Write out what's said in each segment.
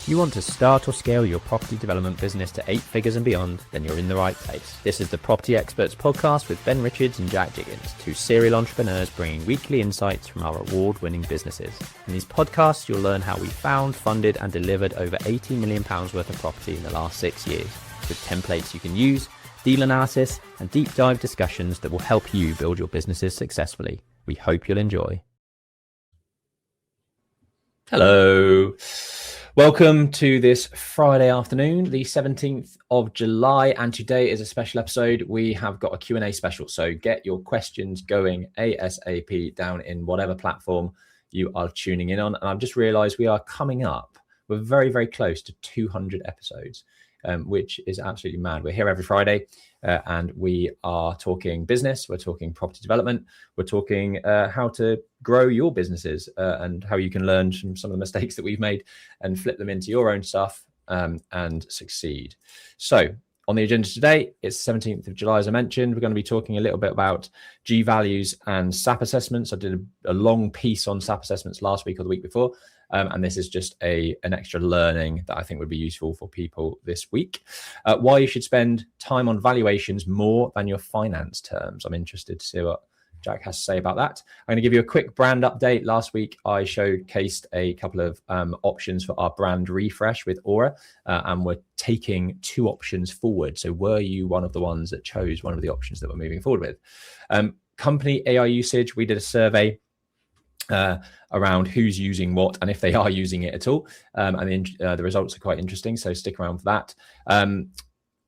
You want to start or scale your property development business to 8 figures and beyond? Then you're in the right place. This is the Property Experts Podcast with Ben Richards and Jack Diggins, two serial entrepreneurs bringing weekly insights from our award-winning businesses. In these podcasts, you'll learn how we found, funded and delivered over £80 million worth of property in the last 6 years, with templates you can use, deal analysis and deep dive discussions that will help you build your businesses successfully. We hope you'll enjoy. Hello. Welcome to this Friday afternoon, the 17th of July, and today is a special episode. We have got a Q&A special, so get your questions going ASAP down in whatever platform you are tuning in on. And I've just realized we are coming up, we're very, very close to 200 episodes, which is absolutely mad. We're here every Friday and we are talking business, we're talking property development, we're talking how to grow your businesses and how you can learn from some of the mistakes that we've made and flip them into your own stuff and succeed. So on the agenda today, it's 17th of July, as I mentioned. We're going to be talking a little bit about G values and SAP assessments. I did a long piece on SAP assessments last week or the week before. And this is just an extra learning that I think would be useful for people this week. Why you should spend time on valuations more than your finance terms. I'm interested to see what Jack has to say about that. I'm going to give you a quick brand update. Last week, I showcased a couple of options for our brand refresh with Aura, and we're taking 2 options forward. So were you one of the ones that chose one of the options that we're moving forward with? Company AI usage, we did a survey around who's using what and if they are using it at all. And the results are quite interesting, so stick around for that.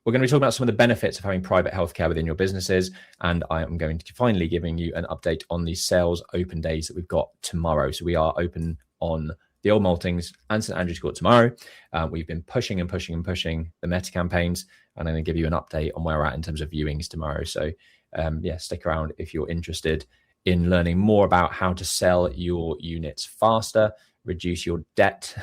We're going to be talking about some of the benefits of having private healthcare within your businesses. And I am going to finally giving you an update on the sales open days that we've got tomorrow. So we are open on the Old Maltings and St Andrew's Court tomorrow. We've been pushing the meta campaigns, and I'm going to give you an update on where we're at in terms of viewings tomorrow. So stick around if you're interested in learning more about how to sell your units faster, reduce your debt,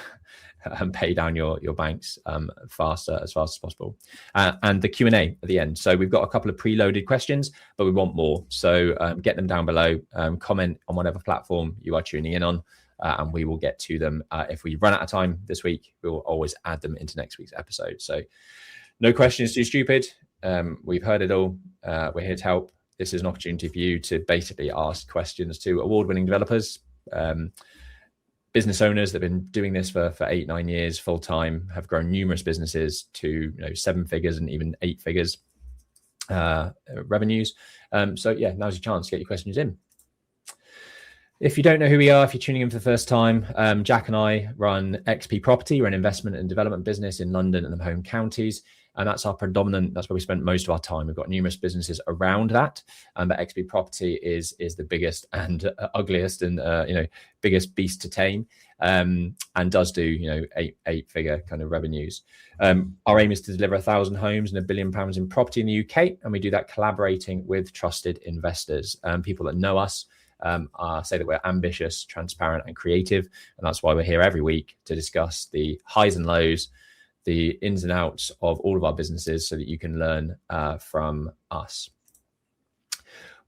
and pay down your banks as fast as possible. And the Q&A at the end. So we've got a couple of preloaded questions, but we want more. So get them down below, comment on whatever platform you are tuning in on, and we will get to them. If we run out of time this week, we will always add them into next week's episode. So no questions too stupid. We've heard it all. We're here to help. This is an opportunity for you to basically ask questions to award-winning developers, business owners that have been doing this for 8-9 years full time, have grown numerous businesses to 7 figures and even 8 figures revenues. So yeah, now's your chance to get your questions in. If you don't know who we are, if you're tuning in for the first time, Jack and I run XP Property. We're an investment and development business in London and the home counties. And that's our predominant, that's where we spend most of our time. We've got numerous businesses around that. But XP Property is the biggest and ugliest and biggest beast to tame, and does do eight-figure kind of revenues. Our aim is to deliver 1,000 homes and £1 billion in property in the UK, and we do that collaborating with trusted investors, people that know us. Say that we're ambitious, transparent and creative, and that's why we're here every week to discuss the highs and lows, the ins and outs of all of our businesses, so that you can learn from us.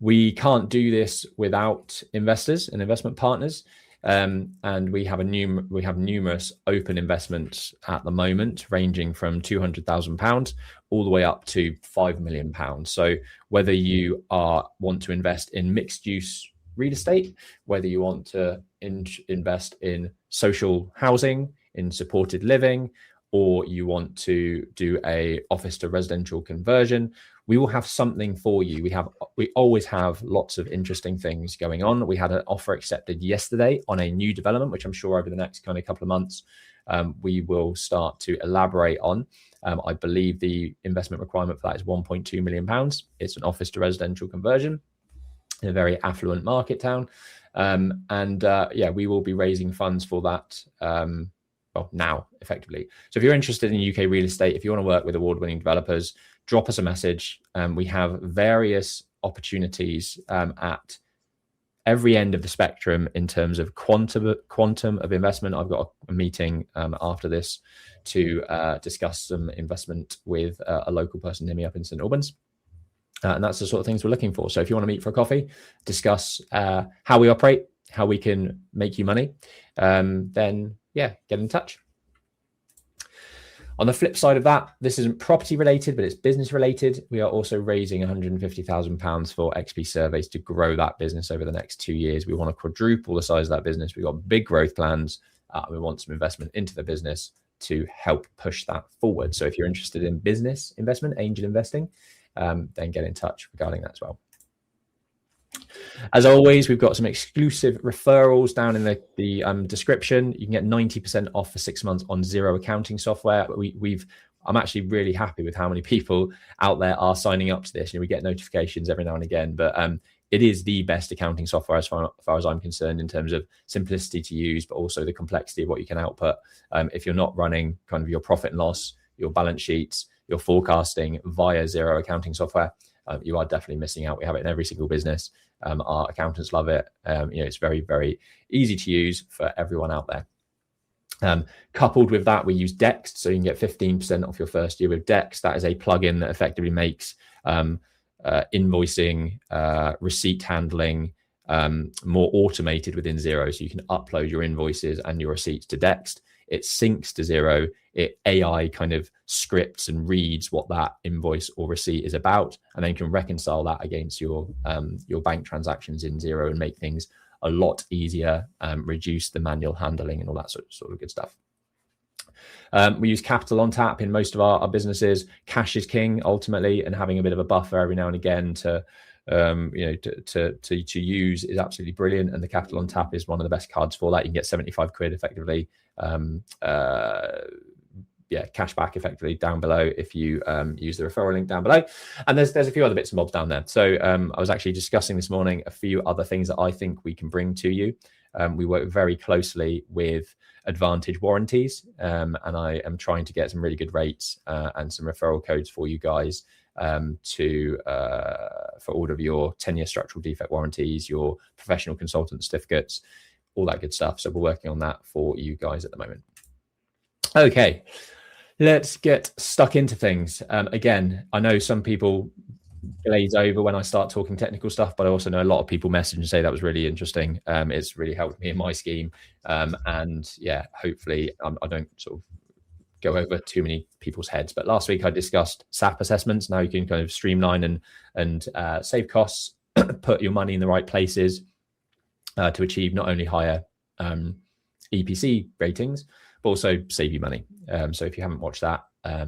We can't do this without investors and investment partners, and we have numerous open investments at the moment, ranging from £200,000 all the way up to £5 million. So whether you want to invest in mixed use real estate, whether you want to invest in social housing, in supported living, or you want to do a office to residential conversion, we will have something for you. We always have lots of interesting things going on. We had an offer accepted yesterday on a new development, which I'm sure over the next kind of couple of months, we will start to elaborate on. I believe the investment requirement for that is £1.2 million. It's an office to residential conversion in a very affluent market town. We will be raising funds for that now, effectively. So if you're interested in UK real estate, if you want to work with award-winning developers, drop us a message. We have various opportunities at every end of the spectrum in terms of quantum of investment. I've got a meeting after this to discuss some investment with a local person near me up in St Albans. And that's the sort of things we're looking for. So if you want to meet for a coffee, discuss how we operate, how we can make you money, then yeah, get in touch. On the flip side of that, this isn't property related, but it's business related. We are also raising £150,000 for XP Surveys to grow that business over the next 2 years. We want to quadruple the size of that business. We've got big growth plans. We want some investment into the business to help push that forward. So if you're interested in business investment, angel investing, then get in touch regarding that as well. As always, we've got some exclusive referrals down in the description. You can get 90% off for 6 months on Xero accounting software. I'm actually really happy with how many people out there are signing up to this. We get notifications every now and again, but it is the best accounting software as far as I'm concerned in terms of simplicity to use, but also the complexity of what you can output. If you're not running kind of your profit and loss, your balance sheets, your forecasting via Xero accounting software, you are definitely missing out. We have it in every single business. Our accountants love it. It's very, very easy to use for everyone out there. Coupled with that, we use Dext, so you can get 15% off your first year with Dext. That is a plugin that effectively makes invoicing, receipt handling more automated within Xero. So you can upload your invoices and your receipts to Dext. It syncs to Xero. It AI kind of scripts and reads what that invoice or receipt is about, and then can reconcile that against your bank transactions in Xero and make things a lot easier, reduce the manual handling and all that sort of good stuff. We use capital on tap in most of our businesses. Cash is king ultimately, and having a bit of a buffer every now and again to use is absolutely brilliant. And the capital on tap is one of the best cards for that. You can get 75 quid effectively, cash back effectively down below if you use the referral link down below. And there's a few other bits and bobs down there. So I was actually discussing this morning a few other things that I think we can bring to you. We work very closely with Advantage Warranties, and I am trying to get some really good rates and some referral codes for you guys for all of your 10-year structural defect warranties, your professional consultant certificates, all that good stuff. So we're working on that for you guys at the moment. Okay, let's get stuck into things. Again, I know some people glaze over when I start talking technical stuff, but I also know a lot of people message and say that was really interesting. It's really helped me in my scheme. And yeah, hopefully I don't sort of go over too many people's heads. But last week I discussed SAP assessments. Now you can kind of streamline and save costs, put your money in the right places to achieve not only higher EPC ratings, but also save you money. So if you haven't watched that,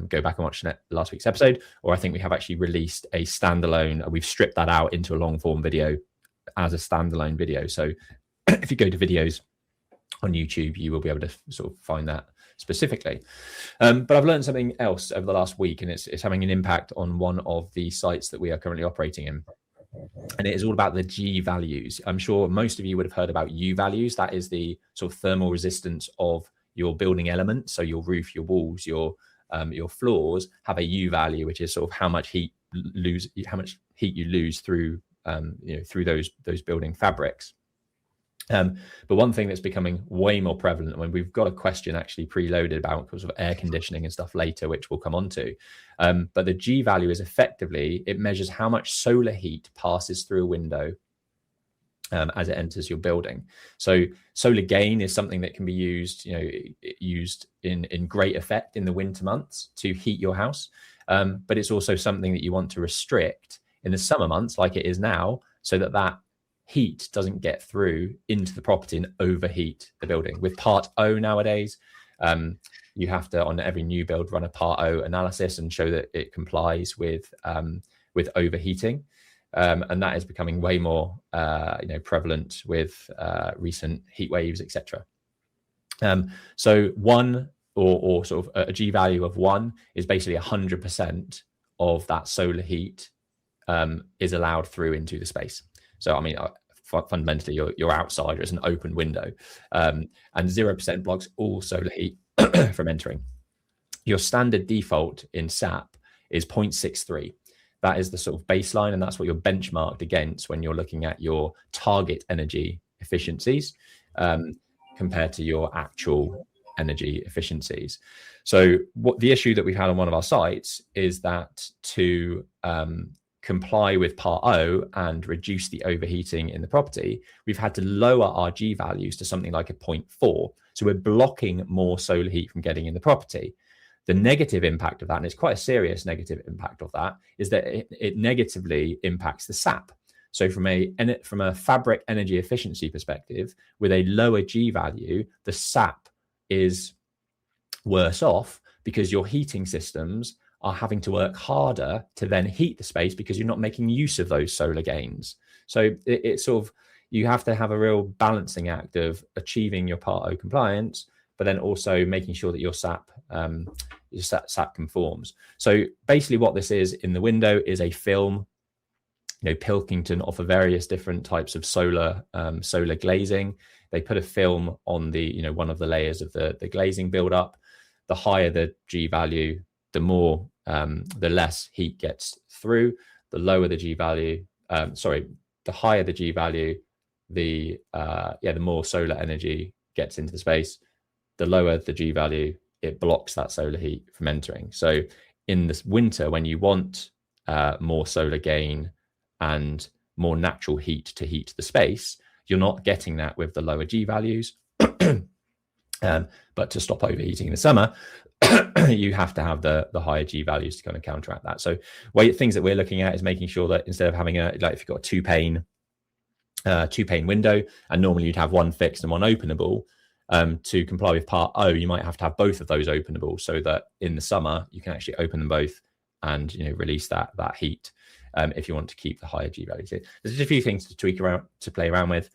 go back and watch last week's episode, or I think we have actually released a standalone, we've stripped that out into a long form video as a standalone video. So if you go to videos on YouTube, you will be able to sort of find that specifically. But I've learned something else over the last week, and it's having an impact on one of the sites that we are currently operating in. And it is all about the G values. I'm sure most of you would have heard about U values. That is the sort of thermal resistance of your building element. So your roof, your walls, your floors have a U value, which is sort of how much heat you lose through through those building fabrics. But one thing that's becoming way more prevalent, when we've got a question actually preloaded about sort of air conditioning and stuff later, which we'll come on to. But the G value is effectively, it measures how much solar heat passes through a window as it enters your building. So solar gain is something that can be used, used in great effect in the winter months to heat your house. But it's also something that you want to restrict in the summer months, like it is now, so that heat doesn't get through into the property and overheat the building. With Part O nowadays, you have to, on every new build, run a Part O analysis and show that it complies with overheating. And that is becoming way more prevalent with recent heat waves, etc. So one or sort of a G value of 1 is basically 100% of that solar heat is allowed through into the space. So I mean, fundamentally, you're outside, it's an open window, and 0% blocks all solar heat from entering. Your standard default in SAP is 0.63. That is the sort of baseline, and that's what you're benchmarked against when you're looking at your target energy efficiencies compared to your actual energy efficiencies. So what the issue that we had on one of our sites is that to comply with Part O and reduce the overheating in the property, we've had to lower our G values to something like a 0.4. So we're blocking more solar heat from getting in the property. The negative impact of that, and it's quite a serious negative impact of that, is that it negatively impacts the sap. So from a fabric energy efficiency perspective, with a lower G value, the sap is worse off because your heating systems are having to work harder to then heat the space because you're not making use of those solar gains. So it's sort of, you have to have a real balancing act of achieving your Part O compliance, but then also making sure that your SAP conforms. So basically what this is in the window is a film. Pilkington offer various different types of solar glazing. They put a film on the, one of the layers of the glazing buildup. The higher the G value, the less heat gets through. The lower the G value, the higher the G value, the more solar energy gets into the space. The lower the G value, it blocks that solar heat from entering. So in this winter, when you want more solar gain and more natural heat to heat the space, you're not getting that with the lower G values. But to stop overheating in the summer, you have to have the higher G values to kind of counteract that. So things that we're looking at is making sure that instead of having if you've got a two pane window, and normally you'd have one fixed and one openable, to comply with Part O, you might have to have both of those openable, so that in the summer you can actually open them both and release that heat. If you want to keep the higher G values. There's just a few things to tweak around, to play around with.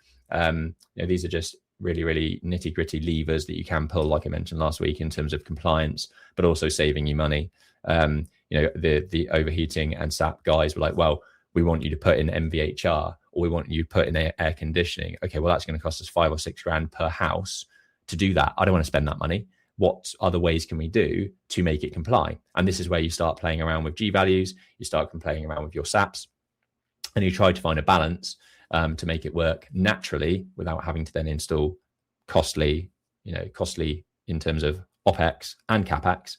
These are just really, really nitty gritty levers that you can pull, like I mentioned last week, in terms of compliance, but also saving you money. The overheating and SAP guys were like, well, we want you to put in MVHR, or we want you to put in air conditioning. Okay, well, that's going to cost us $5 or $6 grand per house to do that. I don't want to spend that money. What other ways can we do to make it comply? And this is where you start playing around with G values, you start playing around with your SAPs, and you try to find a balance to make it work naturally without having to then install costly in terms of OPEX and CAPEX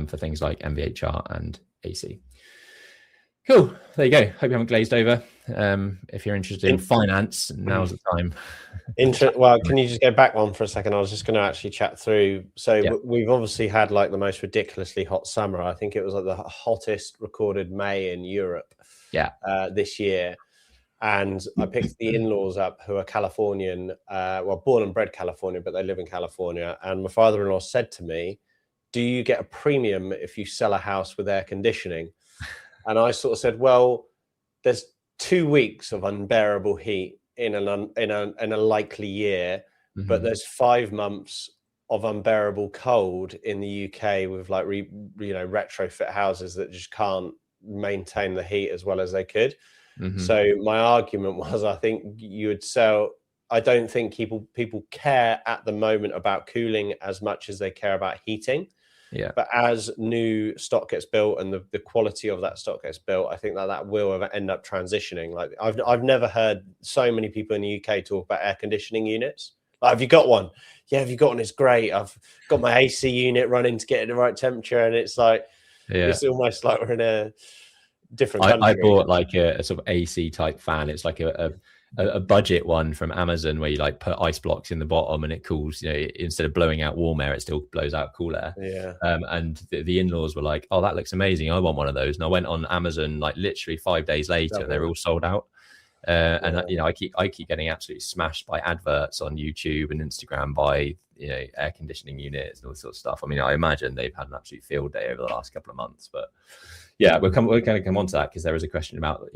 for things like MVHR and AC. Cool. There you go. Hope you haven't glazed over. If you're interested in finance, now's the time. Well, can you just go back one for a second? I was just going to actually chat through. So we've obviously had like the most ridiculously hot summer. I think it was like the hottest recorded May in Europe this year. And I picked the in-laws up, who are Californian, born and bred California, but they live in California. And my father-in-law said to me, do you get a premium if you sell a house with air conditioning? And I sort of said, well, there's 2 weeks of unbearable heat in a likely year, but there's 5 months of unbearable cold in the UK with like retrofit houses that just can't maintain the heat as well as they could. So my argument was, I think you would sell. I don't think people care at the moment about cooling as much as they care about heating. Yeah. But as new stock gets built and the quality of that stock gets built, I think that will end up transitioning. Like I've never heard so many people in the UK talk about air conditioning units. Like, have you got one? Yeah, have you got one? It's great. I've got my AC unit running to get it the right temperature, and it's like it's almost like we're in a different country. I bought like a sort of AC type fan. It's like a budget one from Amazon where you like put ice blocks in the bottom and it cools, instead of blowing out warm air, it still blows out cool air. And the in-laws were like, oh, that looks amazing, I want one of those. And I went on Amazon like literally 5 days later and they're all sold out. And I keep getting absolutely smashed by adverts on YouTube and Instagram by air conditioning units and all this sort of stuff. I mean, I imagine they've had an absolute field day over the last couple of months, but yeah, we're going to come on to that because there is a question about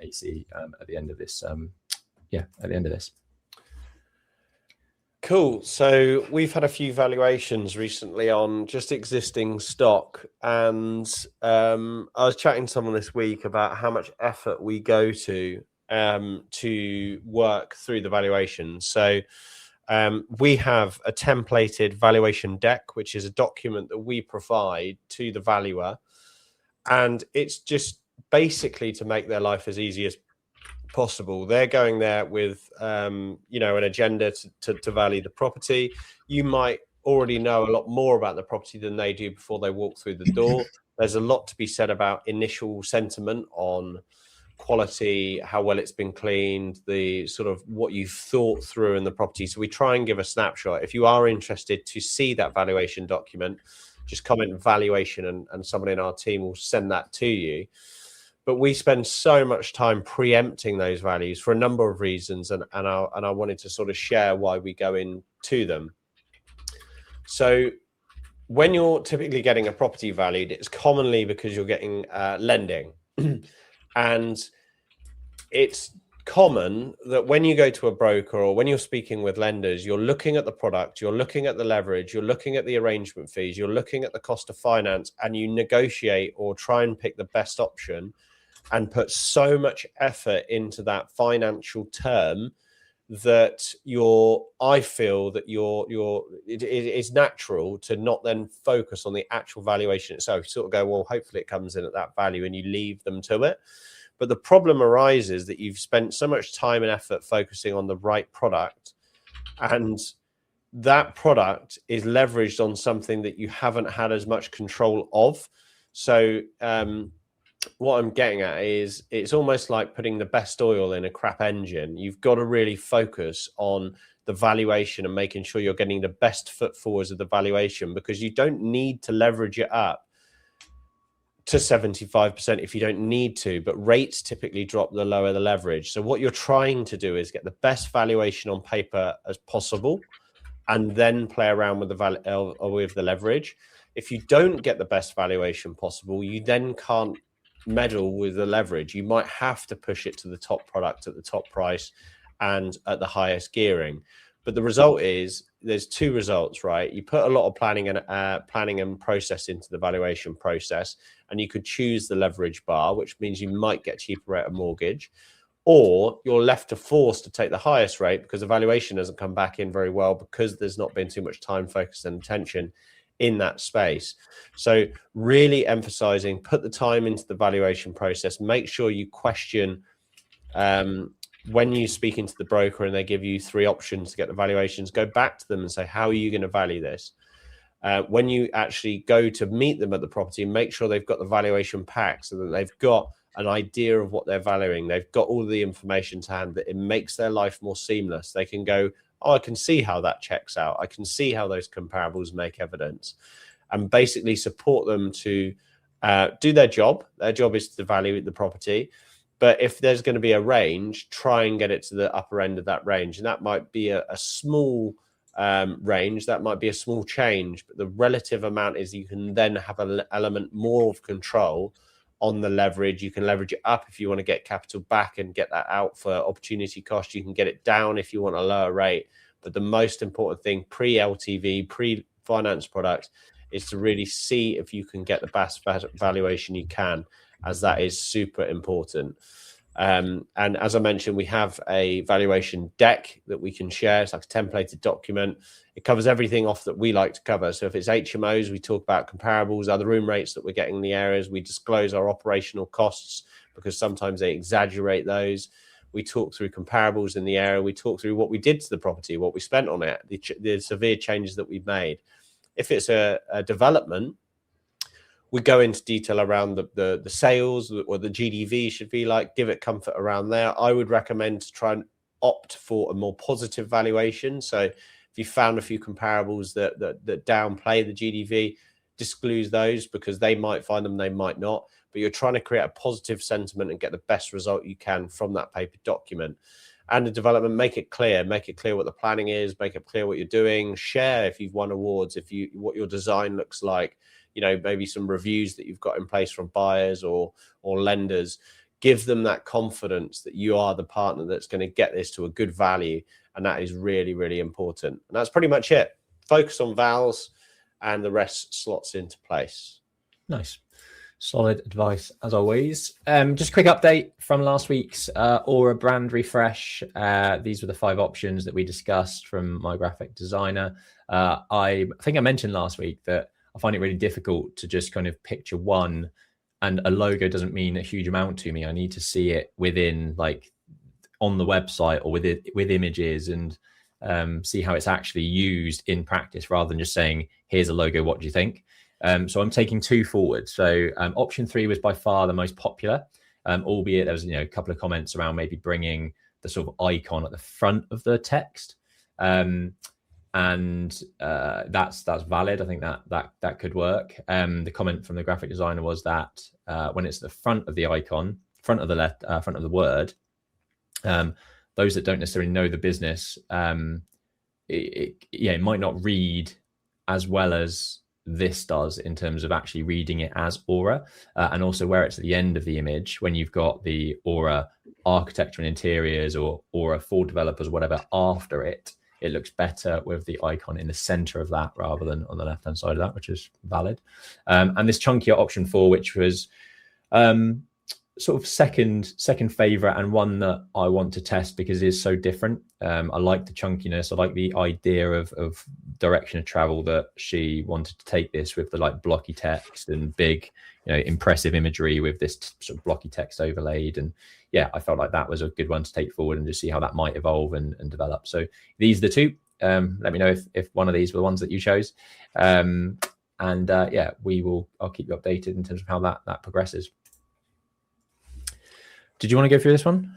AC at the end of this. At the end of this. Cool. So we've had a few valuations recently on just existing stock, and I was chatting to someone this week about how much effort we go to work through the valuation. So we have a templated valuation deck, which is a document that we provide to the valuer, and it's just basically to make their life as easy as possible. They're going there with an agenda to value the property. You might already know a lot more about the property than they do before they walk through the door. There's a lot to be said about initial sentiment on quality, how well it's been cleaned, the sort of what you've thought through in the property. So we try and give a snapshot. If you are interested to see that valuation document, just comment valuation, and someone in our team will send that to you. But we spend so much time preempting those values for a number of reasons, and I wanted to sort of share why we go into them. So when you're typically getting a property valued, it's commonly because you're getting lending. And it's common that when you go to a broker or when you're speaking with lenders, you're looking at the product, you're looking at the leverage, you're looking at the arrangement fees, you're looking at the cost of finance, and you negotiate or try and pick the best option and put so much effort into that financial term that I feel that it is natural to not then focus on the actual valuation itself. You sort of go, well, hopefully it comes in at that value, and you leave them to it. But the problem arises that you've spent so much time and effort focusing on the right product, and that product is leveraged on something that you haven't had as much control of. So what I'm getting at is it's almost like putting the best oil in a crap engine. You've got to really focus on the valuation and making sure you're getting the best foot forwards of the valuation, because you don't need to leverage it up to 75% if you don't need to, but rates typically drop the lower the leverage. So what you're trying to do is get the best valuation on paper as possible, and then play around with the leverage. If you don't get the best valuation possible, you then can't meddle with the leverage. You might have to push it to the top product at the top price and at the highest gearing. But the result is there's two results, right? You put a lot of planning and process into the valuation process, and you could choose the leverage bar, which means you might get cheaper rate of mortgage, or you're left to force to take the highest rate because the valuation doesn't come back in very well because there's not been too much time, focus, and attention in that space. So really emphasizing, put the time into the valuation process. Make sure you question when you speak into the broker and they give you 3 options to get the valuations, go back to them and say, how are you going to value this? When you actually go to meet them at the property, make sure they've got the valuation pack so that they've got an idea of what they're valuing. They've got all the information to hand, that it makes their life more seamless. They can go, oh, I can see how that checks out. I can see how those comparables make evidence, and basically support them to do their job. Their job is to value the property. But if there's going to be a range, try and get it to the upper end of that range. And that might be a small range. That might be a small change. But the relative amount is you can then have an element more of control on the leverage. You can leverage it up if you want to get capital back and get that out for opportunity cost. You can get it down if you want a lower rate. But the most important thing pre-LTV, pre-finance product, is to really see if you can get the best valuation you can, as that is super important. And as I mentioned, we have a valuation deck that we can share. It's like a templated document. It covers everything off that we like to cover. So if it's HMOs, we talk about comparables, other room rates that we're getting in the areas. We disclose our operational costs because sometimes they exaggerate those. We talk through comparables in the area. We talk through what we did to the property, what we spent on it, the severe changes that we've made. If it's a development, we go into detail around the sales or the GDV should be like, give it comfort around there. I would recommend to try and opt for a more positive valuation. So if you found a few comparables that downplay the GDV, disclose those, because they might find them, they might not. But you're trying to create a positive sentiment and get the best result you can from that paper document. And the development, make it clear what the planning is, make it clear what you're doing, share if you've won awards, what your design looks like, maybe some reviews that you've got in place from buyers or lenders. Give them that confidence that you are the partner that's going to get this to a good value. And that is really, really important. And that's pretty much it. Focus on vals and the rest slots into place. Nice. Solid advice as always. Just a quick update from last week's Aura brand refresh. These were the 5 options that we discussed from my graphic designer. I think I mentioned last week that I find it really difficult to just kind of picture one, and a logo doesn't mean a huge amount to me. I need to see it within, like, on the website or with images, and see how it's actually used in practice, rather than just saying, here's a logo, what do you think? So I'm taking 2 forward. So option 3 was by far the most popular, albeit there was a couple of comments around maybe bringing the sort of icon at the front of the text. And and that's valid. I think that could work. The comment from the graphic designer was that when it's the front of the icon, front of the word, those that don't necessarily know the business, it might not read as well as this does in terms of actually reading it as Aura, and also where it's at the end of the image when you've got the Aura architecture and interiors or Aura for developers, whatever, after it looks better with the icon in the center of that rather than on the left hand side of that, which is valid. And this chunkier option 4, which was sort of second favorite, and one that I want to test because it is so different. I like the chunkiness. I like the idea of direction of travel that she wanted to take this with, the like blocky text and big, impressive imagery with this sort of blocky text overlaid. And yeah, I felt like that was a good one to take forward and just see how that might evolve and develop. So these are the two. Let me know if one of these were the ones that you chose. And yeah, I'll keep you updated in terms of how that progresses. Did you want to go through this one?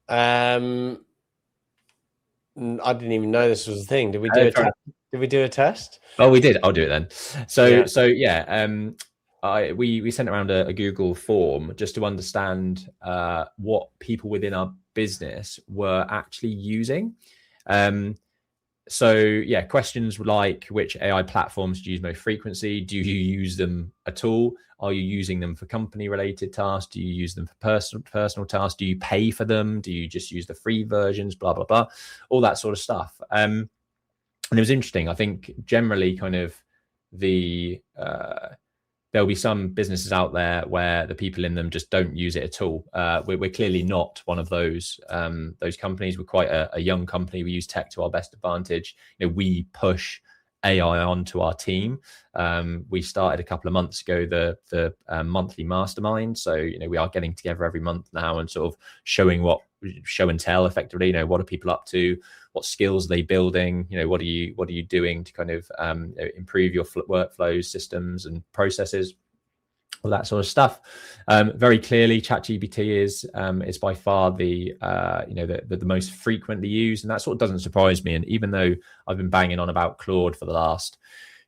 I didn't even know this was a thing. Did we do a test? Did we do a test? Oh, we did. I'll do it then. We sent around a Google form just to understand what people within our business were actually using. Questions like, which AI platforms do you use most frequency? Do you use them at all? Are you using them for company related tasks? Do you use them for personal tasks? Do you pay for them? Do you just use the free versions? Blah, blah, blah, all that sort of stuff. And it was interesting. I think generally kind of there'll be some businesses out there where the people in them just don't use it at all. We're clearly not one of those companies. We're quite a young company. We use tech to our best advantage. We push AI onto our team. We started a couple of months ago the monthly mastermind. So we are getting together every month now and sort of showing show and tell effectively. What are people up to? What skills are they building? What are you doing to kind of improve your workflows, systems, and processes? All that sort of stuff. Very clearly, ChatGPT is by far the most frequently used, and that sort of doesn't surprise me. And even though I've been banging on about Claude for the last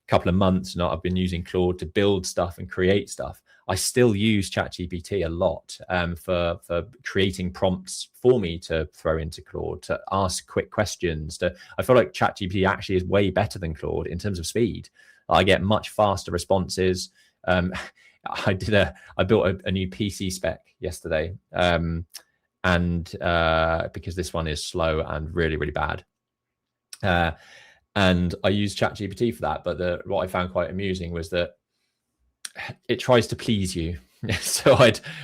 couple of months, and I've been using Claude to build stuff and create stuff, I still use ChatGPT a lot for creating prompts for me to throw into Claude, to ask quick questions. I feel like ChatGPT actually is way better than Claude in terms of speed. I get much faster responses. I built a new PC spec yesterday, and because this one is slow and really, really bad. And I used ChatGPT for that. But what I found quite amusing was that it tries to please you. So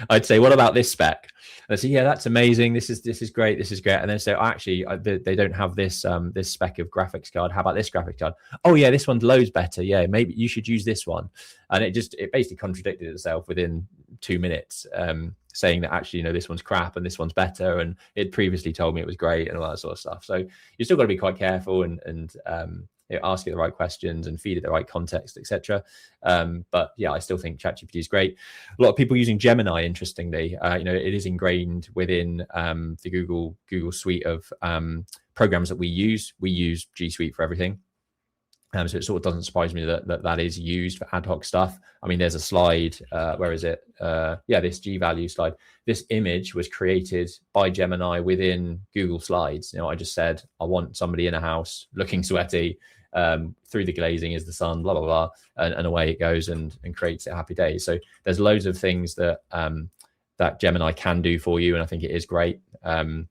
I'd say, what about this spec? And I say, yeah, that's amazing. This is great. This is great. And then say, actually, they don't have this this spec of graphics card. How about this graphics card? Oh yeah, this one's loads better. Yeah, maybe you should use this one. And it basically contradicted itself within 2 minutes, saying that actually, this one's crap and this one's better. And it previously told me it was great and all that sort of stuff. So you still got to be quite careful and ask it the right questions and feed it the right context, etc. But yeah, I still think ChatGPT is great. A lot of people using Gemini, interestingly. It is ingrained within the Google suite of programs that we use. We use G Suite for everything. So it sort of doesn't surprise me that is used for ad hoc stuff. I mean, there's a slide, where is it? This G value slide. This image was created by Gemini within Google Slides. I just said, I want somebody in a house looking sweaty, through the glazing is the sun, blah, blah, blah. And away it goes and creates a happy day. So there's loads of things that Gemini can do for you. And I think it is great. All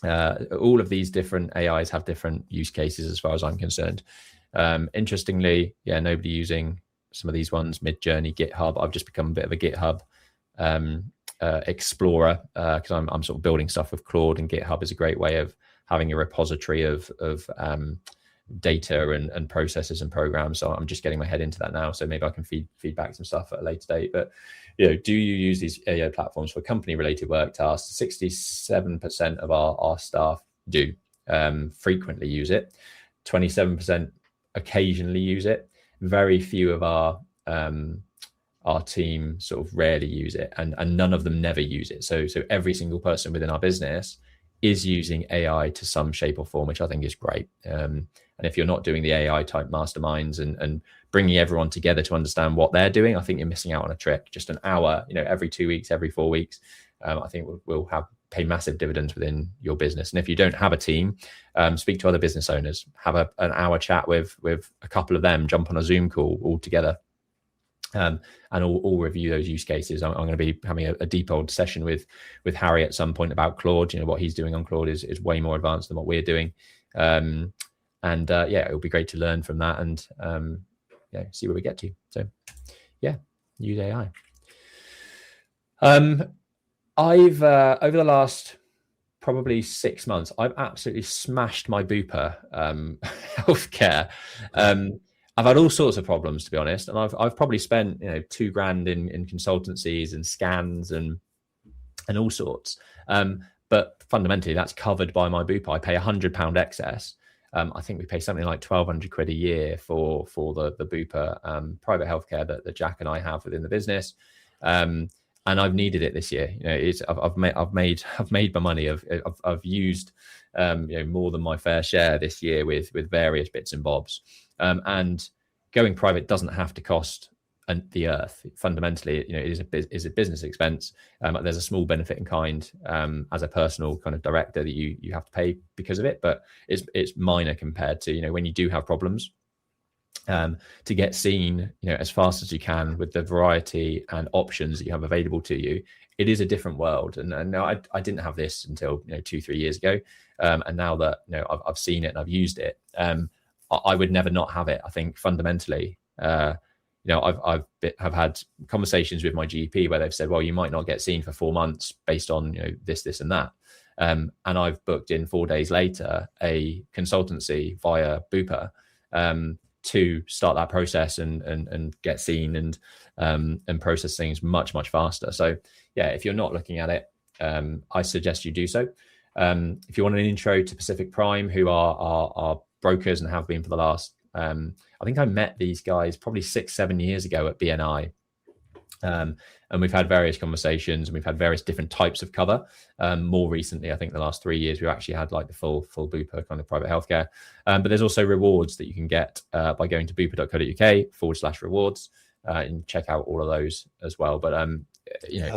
of these different AIs have different use cases as far as I'm concerned. Interestingly, nobody using some of these ones, Midjourney, GitHub. I've just become a bit of a GitHub explorer, because I'm sort of building stuff with Claude, and GitHub is a great way of having a repository of data and processes and programs. So I'm just getting my head into that now. So maybe I can feed back some stuff at a later date. But do you use these AI platforms for company related work tasks? 67% of our staff do frequently use it. 27% occasionally use it. Very few of our team sort of rarely use it, and none of them never use it. So every single person within our business is using AI to some shape or form, which I think is great. And if you're not doing the AI type masterminds and bringing everyone together to understand what they're doing, I think you're missing out on a trick. Just an hour, every 2 weeks, every 4 weeks, I think will pay massive dividends within your business. And if you don't have a team, speak to other business owners, have an hour chat with a couple of them, jump on a Zoom call all together. And all review those use cases. I'm going to be having a deep old session with Harry at some point about Claude. What he's doing on Claude is way more advanced than what we're doing. And it'll be great to learn from that and see where we get to. So use AI. I've over the last probably 6 months, I've absolutely smashed my Bupa healthcare. I've had all sorts of problems, to be honest, and I've probably spent $2,000 in consultancies and scans and all sorts. But fundamentally, that's covered by my Bupa. I pay £100 excess. I think we pay something like 1,200 quid a year for the Bupa private healthcare that Jack and I have within the business. And I've needed it this year. I've made my money. I've used more than my fair share this year with various bits and bobs. And going private doesn't have to cost the earth. Fundamentally, it is a business expense. There's a small benefit in kind as a personal kind of director that you have to pay because of it, but it's minor compared to when you do have problems. To get seen as fast as you can with the variety and options that you have available to you, it is a different world. And no, I didn't have this until 2-3 years ago, and now that I've seen it and I've used it, I would never not have it. I think fundamentally, I've had conversations with my GP where they've said, well, you might not get seen for 4 months based on this and that, and I've booked in 4 days later a consultancy via Bupa to start that process and get seen and process things much faster. So if you're not looking at it, I suggest you do so. If you want an intro to Pacific Prime, who are brokers and have been for the last I think I met these guys probably 6-7 years ago at BNI, and we've had various conversations and we've had various different types of cover. More recently, I think the last 3 years, we've actually had like the full Bupa kind of private healthcare. But there's also rewards that you can get by going to bupa.co.uk/rewards and check out all of those as well. But I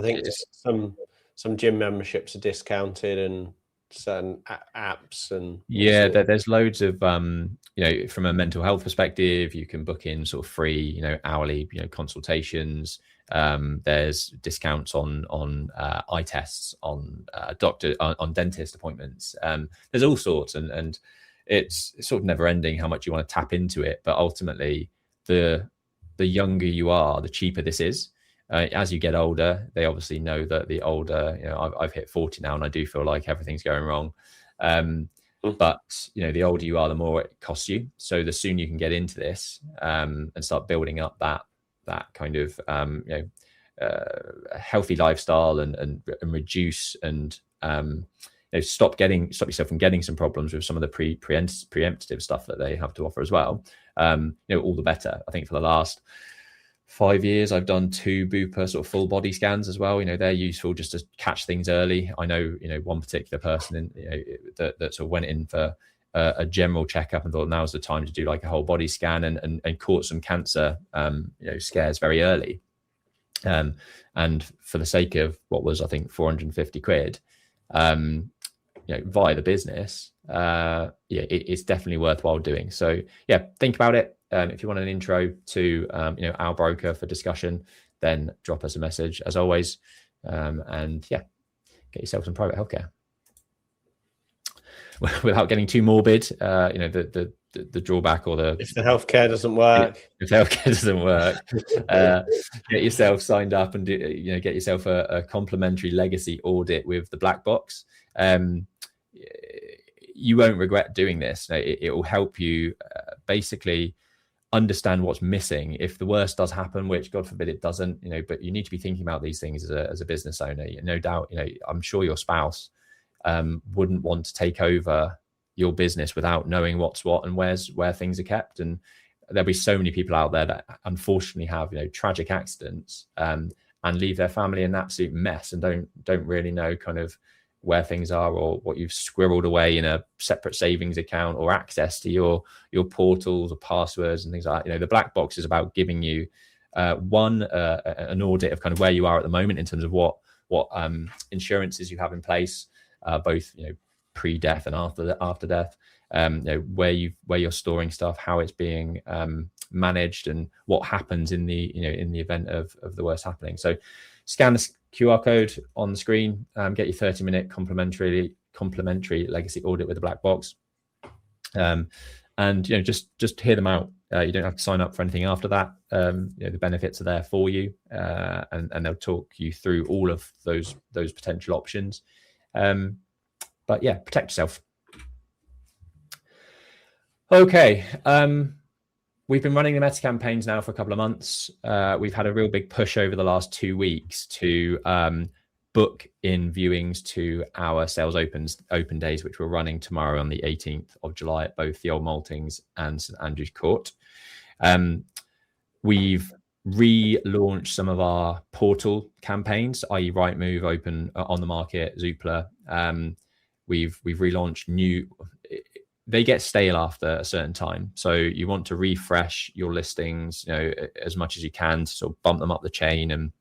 think some gym memberships are discounted and certain apps and there's loads of from a mental health perspective, you can book in sort of free hourly consultations. There's discounts on eye tests, on on dentist appointments. There's all sorts, and it's sort of never ending how much you want to tap into it. But ultimately, the younger you are, the cheaper this is. As you get older, they obviously know that the older, I've hit 40 now and I do feel like everything's going wrong. But, the older you are, the more it costs you. So the sooner you can get into this and start building up that kind of, healthy lifestyle and reduce and, stop yourself from getting some problems with some of the preemptive stuff that they have to offer as well. All the better. I think for the last 5 years, I've done 2 Bupa sort of full body scans as well. They're useful just to catch things early. I know, one particular person that sort of went in for a general checkup and thought now's the time to do like a whole body scan and caught some cancer, scares very early. And for the sake of what was, I think, 450 quid, via the business, it's definitely worthwhile doing. So think about it. If you want an intro to our broker for discussion, then drop us a message as always, and get yourself some private healthcare without getting too morbid. The drawback or if the healthcare doesn't work, get yourself signed up and get yourself a complimentary legacy audit with the black box. You won't regret doing this. It will help you basically understand what's missing if the worst does happen, which God forbid it doesn't, but you need to be thinking about these things as a business owner. No doubt, I'm sure your spouse wouldn't want to take over your business without knowing what's what and where things are kept. And there'll be so many people out there that unfortunately have tragic accidents and leave their family in an absolute mess and don't really know kind of where things are, or what you've squirreled away in a separate savings account, or access to your portals or passwords and things like that. The black box is about giving you an audit of kind of where you are at the moment in terms of what insurances you have in place, both pre-death and after death, where you're storing stuff, how it's being managed, and what happens in the event of the worst happening. So scan the QR code on the screen, get your 30-minute complimentary legacy audit with the black box, and just hear them out. You don't have to sign up for anything after that. The benefits are there for you, and they'll talk you through all of those potential options. But yeah, protect yourself. Okay. We've been running the meta campaigns now for a couple of months. We've had a real big push over the last 2 weeks to book in viewings to our sales open days, which we're running tomorrow on the 18th of July at both the Old Maltings and St Andrew's Court. We've relaunched some of our portal campaigns, i.e. Rightmove, Open, On the Market, Zoopla. We've relaunched new. They get stale after a certain time, so you want to refresh your listings, as much as you can, to sort of bump them up the chain, and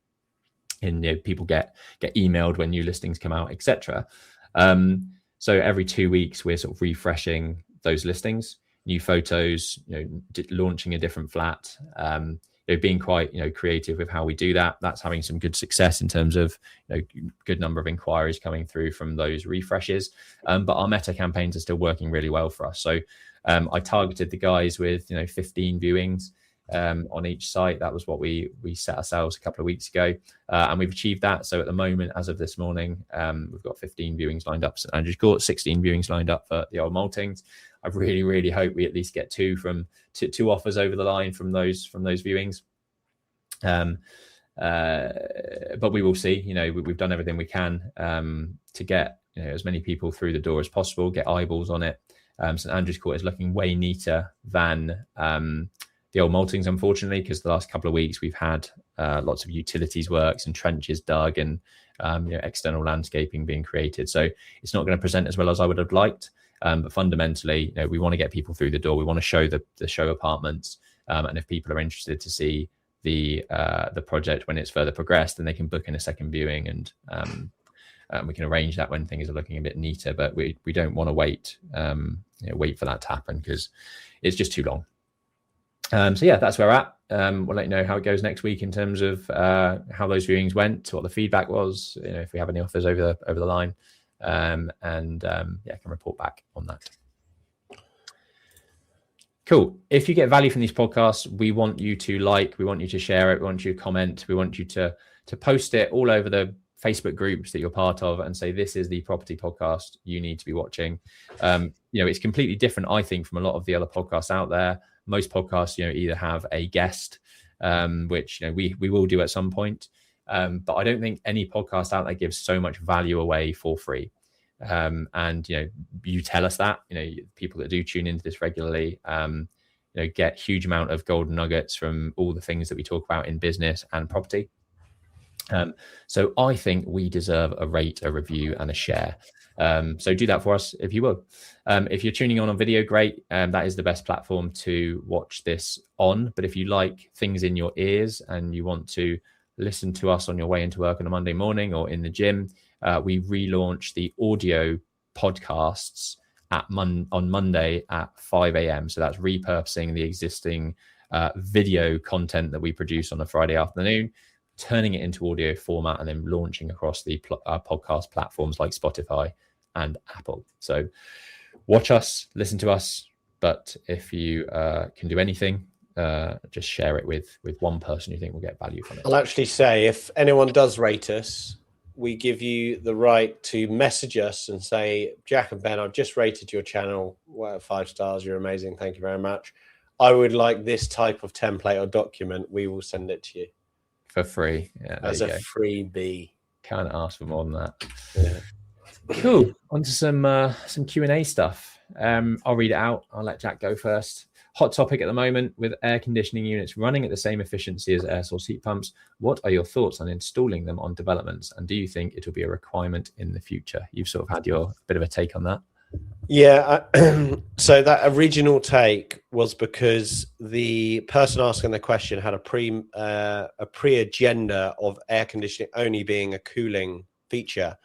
people get emailed when new listings come out, etc. So every 2 weeks we're sort of refreshing those listings, new photos, launching a different flat, being quite creative with how we do that. That's having some good success in terms of good number of inquiries coming through from those refreshes. But our meta campaigns are still working really well for us. So I targeted the guys with 15 viewings on each site. That was what we set ourselves a couple of weeks ago, and we've achieved that. So at the moment, as of this morning, we've got 15 viewings lined up for St Andrew's Court, 16 viewings lined up for the Old Maltings. I really, really hope we at least get two offers over the line from those viewings. But we will see. We've done everything we can to get as many people through the door as possible, get eyeballs on it. St Andrew's Court is looking way neater than the Old Maltings, unfortunately, because the last couple of weeks we've had lots of utilities works and trenches dug, and external landscaping being created. So it's not going to present as well as I would have liked. But fundamentally, we want to get people through the door. We want to show the show apartments, and if people are interested to see the project when it's further progressed, then they can book in a second viewing, and we can arrange that when things are looking a bit neater. But we don't want to wait for that to happen, because it's just too long. So yeah, that's where we're at. We'll let you know how it goes next week in terms of how those viewings went, what the feedback was, if we have any offers over the line, and I can report back on that. Cool. If you get value from these podcasts, we want you to like, we want you to share it, we want you to comment, we want you to post it all over the Facebook groups that you're part of and say, this is the property podcast you need to be watching. It's completely different, I think, from a lot of the other podcasts out there. Most podcasts, either have a guest, which we will do at some point, but I don't think any podcast out there gives so much value away for free. And you tell us that people that do tune into this regularly get huge amount of golden nuggets from all the things that we talk about in business and property. So I think we deserve a rate, a review, and a share. So do that for us if you will. If you're tuning on video, great. That is the best platform to watch this on. But if you like things in your ears and you want to listen to us on your way into work on a Monday morning or in the gym, we relaunch the audio podcasts on Monday at 5 a.m. So that's repurposing the existing video content that we produce on a Friday afternoon, turning it into audio format, and then launching across the podcast platforms like Spotify and Apple. So watch us, listen to us, but if you can do anything, just share it with one person you think will get value from it. I'll actually say, if anyone does rate us, we give you the right to message us and say, Jack and Ben, I've just rated your channel. Well, 5 stars. You're amazing. Thank you very much. I would like this type of template or document. We will send it to you for free. Yeah, as a freebie. Can't ask for more than that. Yeah. Cool. On to some Q&A stuff. I'll read it out. I'll let Jack go first. Hot topic at the moment with air conditioning units running at the same efficiency as air source heat pumps. What are your thoughts on installing them on developments? And do you think it will be a requirement in the future? You've sort of had your bit of a take on that. Yeah, so that original take was because the person asking the question had a pre-agenda of air conditioning only being a cooling feature,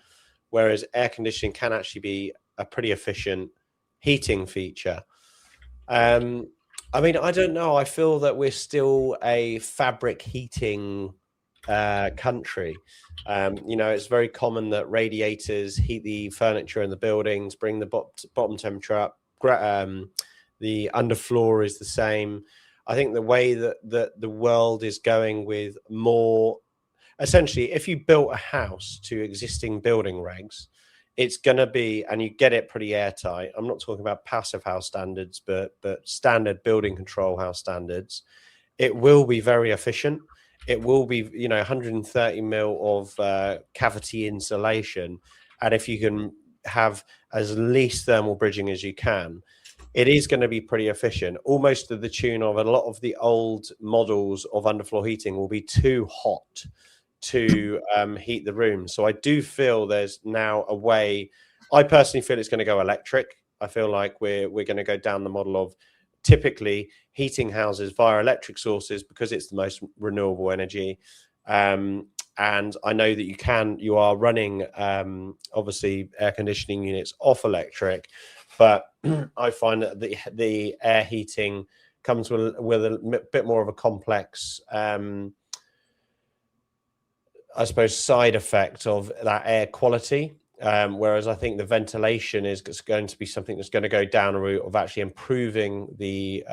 whereas air conditioning can actually be a pretty efficient heating feature. I mean, I don't know. I feel that we're still a fabric heating country. It's very common that radiators heat the furniture in the buildings, bring the bottom temperature up. The underfloor is the same. I think the way that the world is going with more, essentially, if you built a house to existing building regs, it's going to be, and you get it pretty airtight. I'm not talking about passive house standards, but standard building control house standards. It will be very efficient. It will be, 130 mil of cavity insulation. And if you can have as least thermal bridging as you can, it is going to be pretty efficient, almost to the tune of a lot of the old models of underfloor heating will be too hot to heat the room. So I do feel there's now a way. I personally feel it's going to go electric. I feel like we're going to go down the model of typically heating houses via electric sources because it's the most renewable energy. And I know that you are running obviously air conditioning units off electric, but I find that the air heating comes with a bit more of a complex I suppose, side effect of that air quality. Whereas I think the ventilation is going to be something that's going to go down a route of actually improving the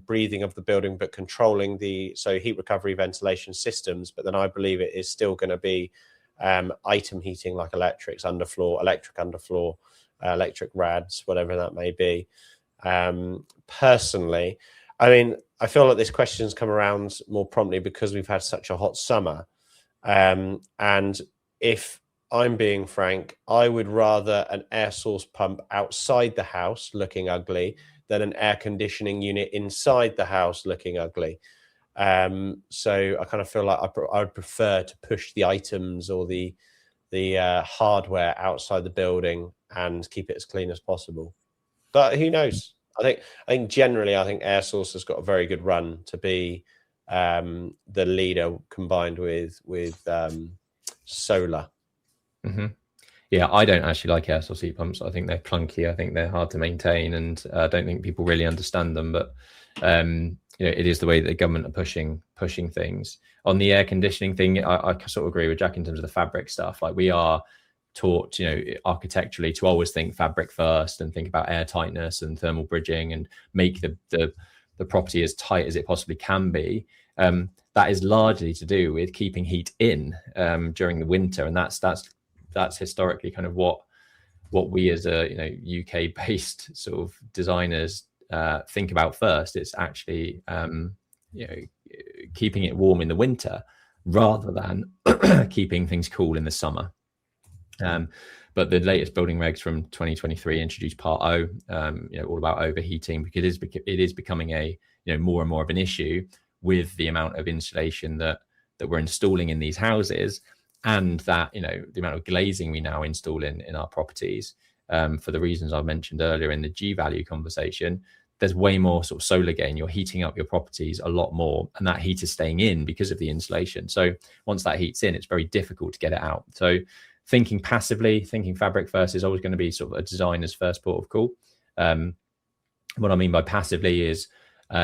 breathing of the building, but controlling so heat recovery ventilation systems. But then I believe it is still going to be item heating like electric underfloor, electric rads, whatever that may be. Personally, I mean, I feel like this question's come around more promptly because we've had such a hot summer. And if I'm being frank, I would rather an air source pump outside the house looking ugly than an air conditioning unit inside the house looking ugly. So I kind of feel like I would prefer to push the items or the hardware outside the building and keep it as clean as possible. But who knows? I think generally, air source has got a very good run to be the leader combined with solar. Mm-hmm. Yeah, I don't actually like air source heat pumps. I think they're clunky. I think they're hard to maintain, and I don't think people really understand them. But it is the way that the government are pushing things. On the air conditioning thing, I sort of agree with Jack in terms of the fabric stuff. Like, we are taught, architecturally to always think fabric first and think about air tightness and thermal bridging and make the property as tight as it possibly can be. That is largely to do with keeping heat in during the winter, and that's historically kind of what we as a UK based sort of designers think about first. It's actually keeping it warm in the winter rather than keeping things cool in the summer. But the latest building regs from 2023 introduced Part O, all about overheating, because it is becoming a more and more of an issue with the amount of insulation that we're installing in these houses, and that the amount of glazing we now install in our properties. For the reasons I mentioned earlier in the G value conversation, there's way more sort of solar gain. You're heating up your properties a lot more, and that heat is staying in because of the insulation. So once that heat's in, it's very difficult to get it out. So thinking passively, thinking fabric first is always going to be sort of a designer's first port of call. What I mean by passively is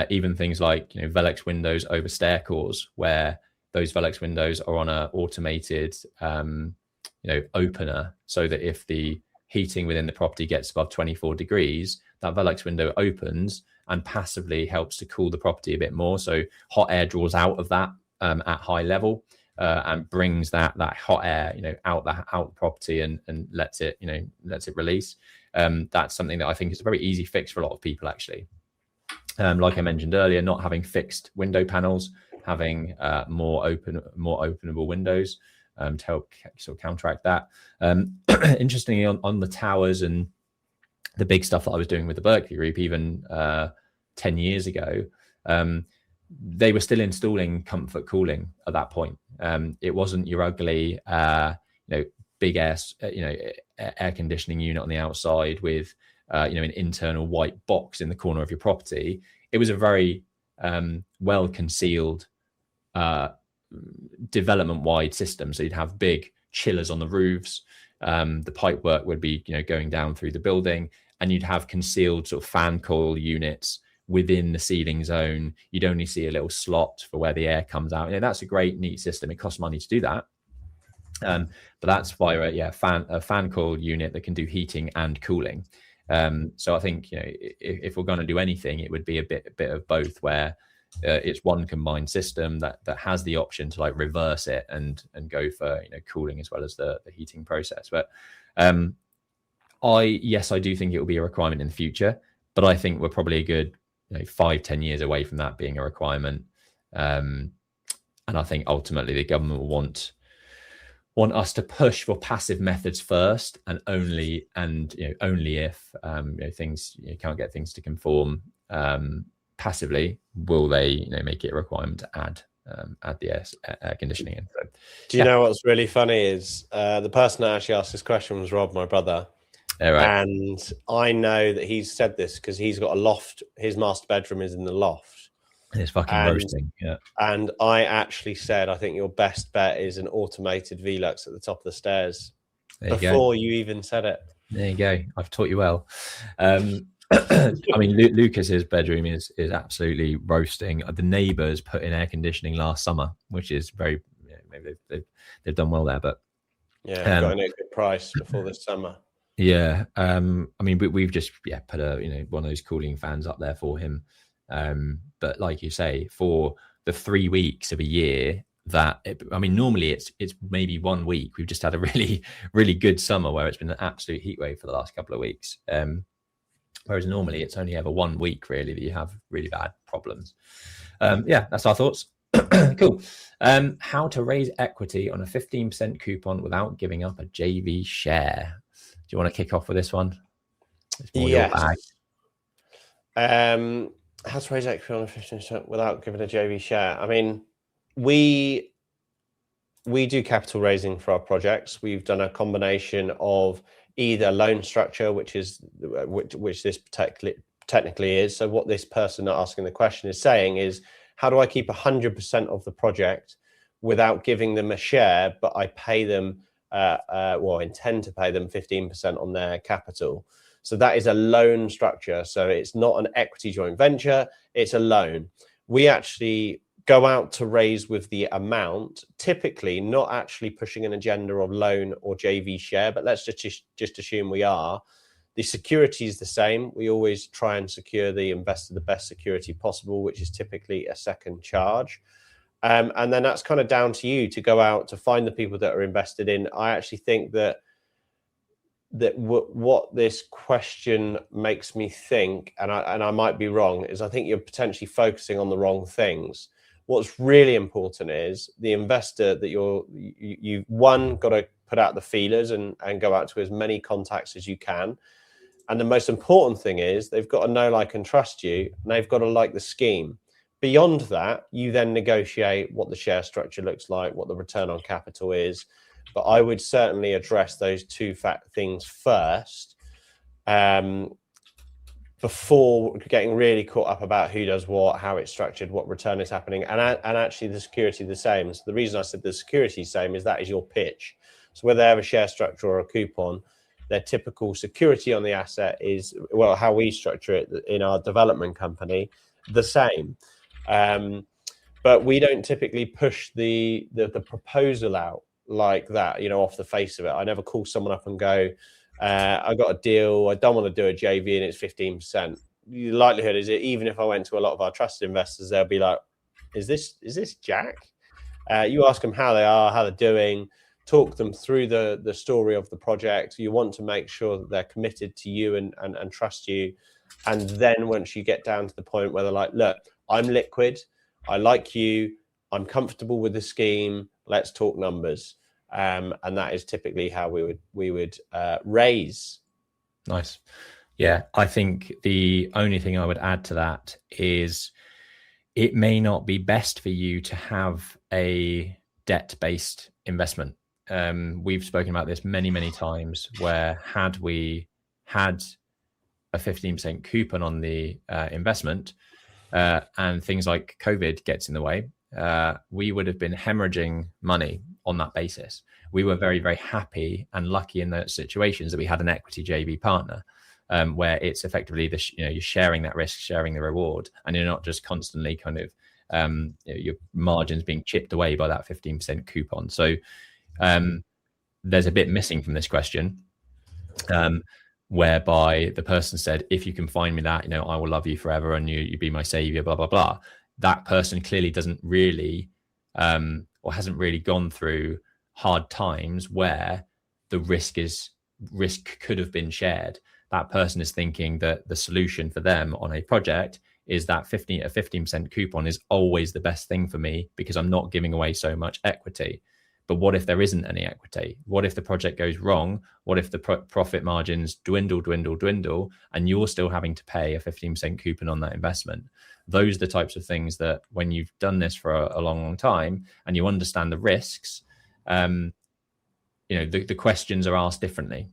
even things like Velux windows over stair cores, where those Velux windows are on an automated opener, so that if the heating within the property gets above 24 degrees, that Velux window opens and passively helps to cool the property a bit more. So hot air draws out of that at high level. And brings that hot air, out the property and lets it release. That's something that I think is a very easy fix for a lot of people, actually. Like I mentioned earlier, not having fixed window panels, having more openable windows to help sort of counteract that. Interestingly, on the towers and the big stuff that I was doing with the Berkeley group, even 10 years ago, they were still installing comfort cooling at that point. It wasn't your ugly, big air conditioning unit on the outside with, an internal white box in the corner of your property. It was a very well concealed development-wide system. So you'd have big chillers on the roofs. The pipework would be, going down through the building, and you'd have concealed sort of fan coil units within the ceiling zone. You'd only see a little slot for where the air comes out. That's a great, neat system. It costs money to do that. But that's why, a fan coil unit that can do heating and cooling. So I think, if we're going to do anything, it would be a bit of both, where it's one combined system that has the option to like reverse it and go for cooling as well as the heating process. But I do think it will be a requirement in the future, but I think we're probably a good 5-10 years away from that being a requirement. And I think ultimately the government will want us to push for passive methods first, and only if things, can't get things to conform passively will they make it a requirement to add the air conditioning in. So, do you know what's really funny is the person that actually asked this question was Rob, my brother. Right. And I know that he's said this because he's got a loft. His master bedroom is in the loft. It's fucking roasting. Yeah. And I actually said, I think your best bet is an automated Velux at the top of the stairs before you even said it. There you go. I've taught you well. I mean, Lucas's bedroom is absolutely roasting. The neighbours put in air conditioning last summer, which is very, maybe they've done well there, but got a good price before this summer. Yeah, I mean, we've just put a one of those cooling fans up there for him. But like you say, for the 3 weeks of a year normally it's maybe 1 week. We've just had a really, really good summer where it's been an absolute heat wave for the last couple of weeks. Whereas normally it's only ever 1 week really that you have really bad problems. That's our thoughts. Cool. How to raise equity on a 15% coupon without giving up a JV share. Do you want to kick off with this one? It's more your bag. How to raise equity on a 15% without giving a JV share. I mean, we do capital raising for our projects. We've done a combination of either loan structure, which this technically is. So what this person asking the question is saying is, how do I keep 100% of the project without giving them a share, but I pay them, intend to pay them 15% on their capital? So that is a loan structure. So it's not an equity joint venture, it's a loan. We actually go out to raise with the amount, typically not actually pushing an agenda of loan or JV share, but let's just assume we are. The security is the same. We always try and secure the investor the best security possible, which is typically a second charge. And then that's kind of down to you to go out to find the people that are invested in. I actually think that what this question makes me think, and I might be wrong, is I think you're potentially focusing on the wrong things. What's really important is the investor that you've got to put out the feelers and go out to as many contacts as you can. And the most important thing is they've got to know, like, and trust you, and they've got to like the scheme. Beyond that, you then negotiate what the share structure looks like, what the return on capital is. But I would certainly address those two things first, before getting really caught up about who does what, how it's structured, what return is happening, and actually the security the same. So the reason I said the security is same is that is your pitch. So whether they have a share structure or a coupon, their typical security on the asset is, well, how we structure it in our development company, the same. But we don't typically push the proposal out like that, off the face of it. I never call someone up and go, I got a deal, I don't want to do a JV and it's 15%. The likelihood is that even if I went to a lot of our trusted investors, they'll be like, is this Jack? You ask them how they are, how they're doing, talk them through the story of the project. You want to make sure that they're committed to you and trust you. And then once you get down to the point where they're like, look, I'm liquid, I like you, I'm comfortable with the scheme, let's talk numbers. And that is typically how we would raise. Nice. Yeah, I think the only thing I would add to that is it may not be best for you to have a debt-based investment. We've spoken about this many times, where had we had a 15% coupon on the investment, and things like COVID gets in the way, we would have been hemorrhaging money on that basis. We were very happy and lucky in those situations that we had an equity JV partner, where it's effectively you're sharing that risk, sharing the reward, and you're not just constantly kind of your margins being chipped away by that 15% coupon. So there's a bit missing from this question, whereby the person said, if you can find me that, I will love you forever and you be my savior, blah, blah, blah. That person clearly doesn't really, or hasn't really gone through hard times where the risk could have been shared. That person is thinking that the solution for them on a project is that 15% coupon is always the best thing for me because I'm not giving away so much equity. But what if there isn't any equity? What if the project goes wrong? What if the profit margins dwindle, and you're still having to pay a 15% coupon on that investment? Those are the types of things that when you've done this for a long time and you understand the risks, the questions are asked differently.